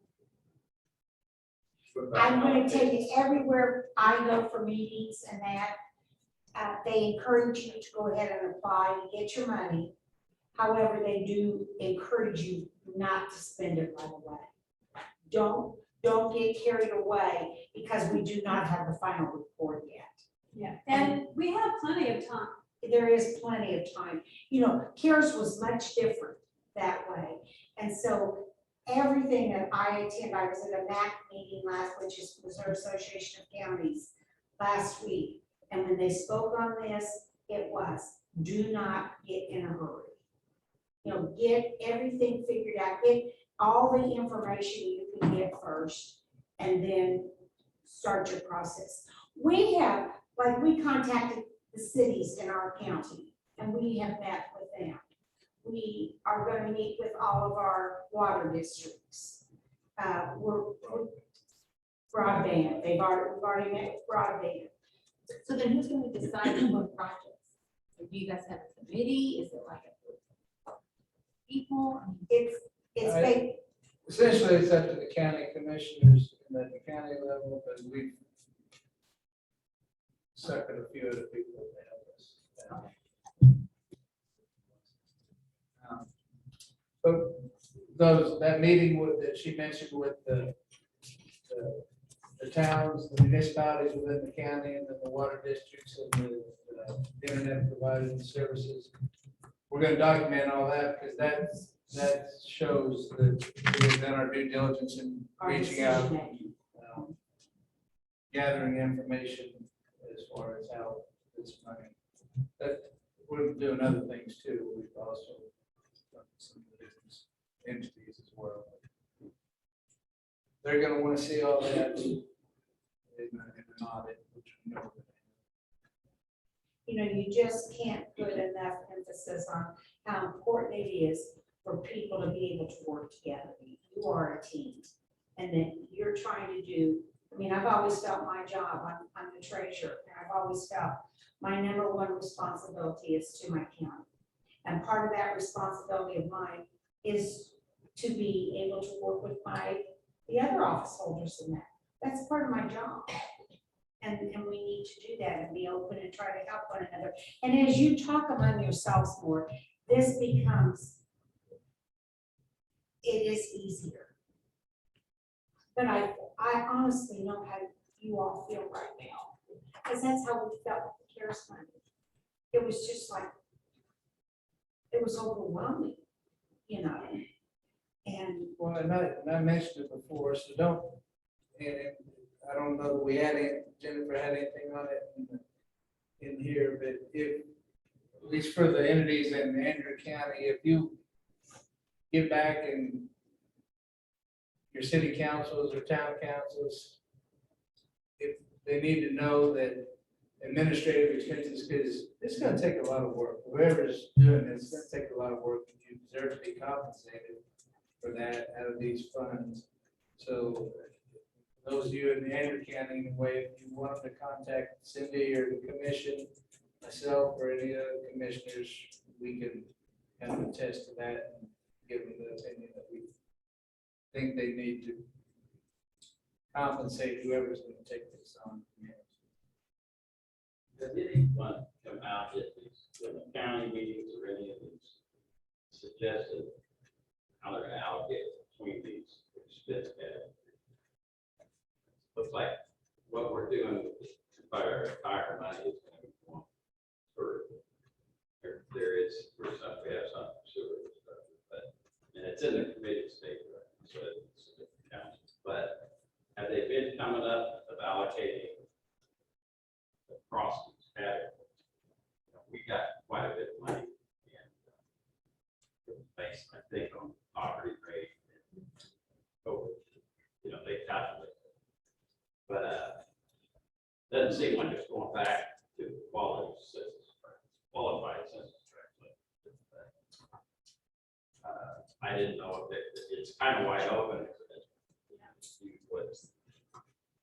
I'm gonna tell you, everywhere I go for meetings and that, they encourage you to go ahead and apply to get your money. However, they do encourage you not to spend it right away. Don't get carried away because we do not have the final report yet. yeah, and we have plenty of time. There is plenty of time. CARES was much different that way. And so everything that I attend, I was at a MAC meeting which is Missouri Association of Counties last week. And when they spoke on this, it was, do not get in a hurry. Get everything figured out, get all the information you can get first, and then start your process. We contacted the cities in our county, and we have met with them. We are going to meet with all of our water districts. We're broadband, we've already met with broadband. So then who's gonna decide on what projects? Or do you guys have a committee? Is it like a group of people? It's big. Essentially, it's up to the county commissioners at the county level, but we've suckered a few other people to help us. But that meeting that she mentioned with the towns, the municipalities within the county, and then the water districts and the internet providers and services, we're going to document all that because that shows that we've done our due diligence in reaching out, gathering information as far as how it's running. That we're doing other things too. We've also done some business entities as well. They're going to want to see all that in an audit, which we know. You just can't put enough emphasis on how important it is for people to be able to work together. You are a team, and that you're trying to do. I've always felt my job. I'm the treasurer, and I've always felt my number one responsibility is to my county. And part of that responsibility of mine is to be able to work with the other office holders in that. That's part of my job. And we need to do that and be open and try to help one another. And as you talk among yourselves more, this becomes, it is easier. But I honestly know how you all feel right now, because that's how we felt with the CARES money. It was just like, it was overwhelming, And Well, and I mentioned it before, so don't, and I don't know that we had any, Jennifer had anything on it in here, but if, at least for the entities in Andrew County, if you get back and your city councils or town councils, if they need to know that administrative expenses, because it's gonna take a lot of work. Whoever's doing this, it's gonna take a lot of work, and you deserve to be compensated for that out of these funds. So those of you in the Andrew County, anyway, if you want to contact Cindy or the commission, myself or any other commissioners, we can kind of attest to that and give them the opinion that we think they need to compensate whoever's going to take this on. Does anyone come out at these county meetings or any of these suggested how they're gonna allocate between these expense categories? Looks like what we're doing with the fire money is going to be one for, there is, for some, we have some sewer stuff, but, and it's in the committee state, right? So it's a different council. But have they been coming up of allocating across these categories? We got quite a bit of money and based, I think, on poverty rate and COVID, they calculate it. But doesn't seem like it's going back to quality census, qualified census tract. I didn't know if it's kind of wide open.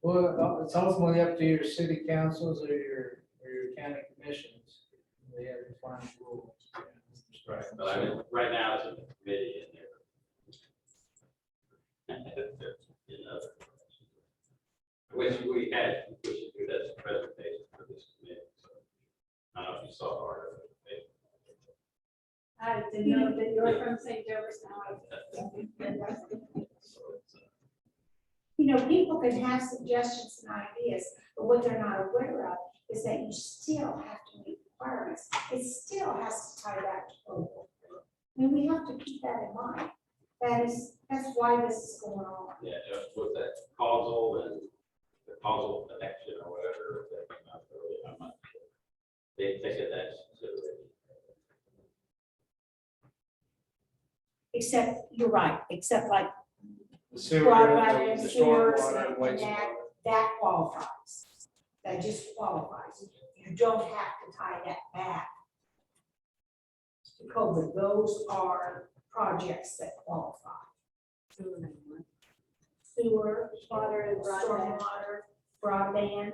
Well, it's ultimately up to your city councils or your county commissions. They have to find rules. Right, but I mean, right now it's in the committee in there. I wish we should do that as a presentation for this committee. So, I don't know if you saw part of it. I didn't know that you were from St. Joe's now. So it's, People can have suggestions and ideas, but what they're not aware of is that you still have to meet requirements. It still has to tie back to local. We have to keep that in mind. That's why this is going on. yeah, just with that causal and the causal connection or whatever that came out earlier, I'm not sure. They take it that consideration. Except, you're right, except like The sewer, broadband, the sewers, stormwater, and and wastewater. that qualifies. That just qualifies. You don't have to tie that back to COVID. Those are projects that qualify. Sewer, water, and stormwater, broadband.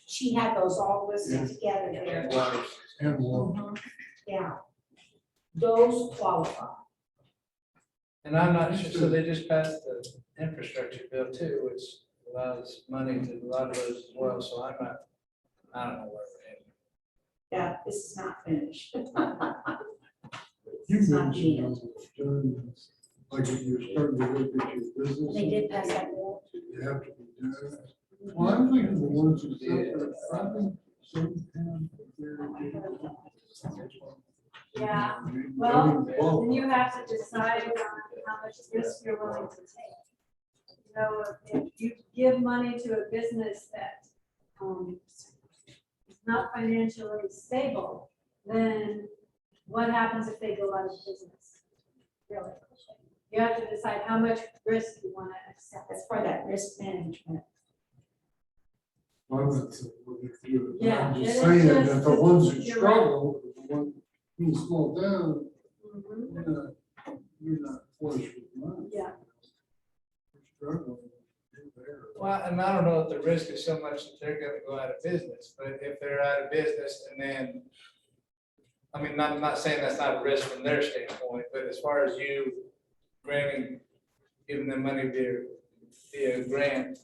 She had those all listed together there. Water. And water. Yeah. Those qualify. And I'm not sure, so they just passed the infrastructure bill too, which allows money to a lot of those as well, so I don't know where we're headed. Yeah, this is not finished. You It's not mentioned, the end. like if you're starting to look at your business. They did pass that bill. You have to be doing it. Well, I'm thinking the ones who said that, I think some kind Yeah, well, then you have to decide on how much risk you're willing to take. If you give money to a business that is not financially stable, then what happens if they go out of business? Really? You have to decide how much risk you want to accept. That's for that risk management. I'm not saying what they do. Yeah, I'm it is just saying just- that the ones who you're right. struggle, the ones who slow down, Mhm. you're not flush with money. Yeah. You're struggling. You're there. Well, and I don't know if the risk is so much that they're gonna go out of business, but if they're out of business and then, I'm not saying that's not a risk from their standpoint, but as far as you giving them money via grant,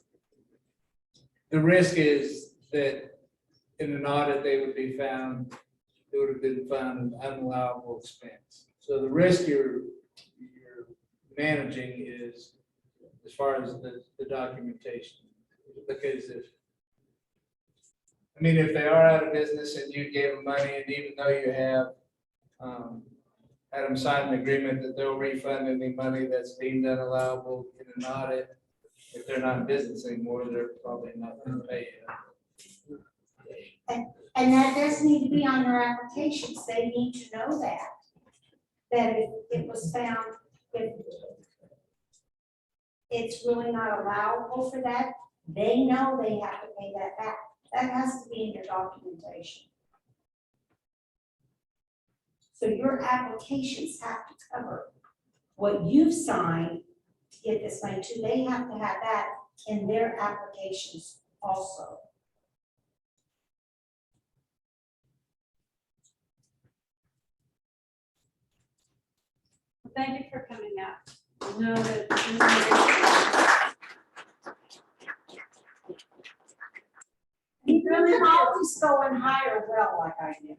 the risk is that in an audit, they would be found, it would have been found an unallowable expense. So the risk you're managing is as far as the documentation. Because if they are out of business and you gave them money, and even though you have had them sign an agreement that they'll refund any money that's deemed unallowable in an audit, if they're not in business anymore, they're probably not going to pay you. And that does need to be on their applications. They need to know that. That if it was found, if it's really not allowable for that, they know they have to pay that back. That has to be in your documentation. So your applications have to cover what you've signed to get this money too, they have to have that in their applications also. Thank you for coming out. I know that. You really always going higher well like I do.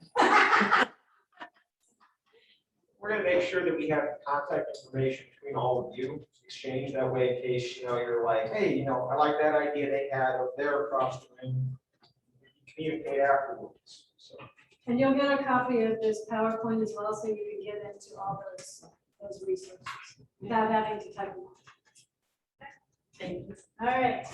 We're gonna make sure that we have contact information between all of you, exchange that way in case, you're like, hey, I like that idea they had up there across the room. Communicate afterwards, so. And you'll get a copy of this PowerPoint as well, so you can get into all those resources without having to type them. Thank you. All right.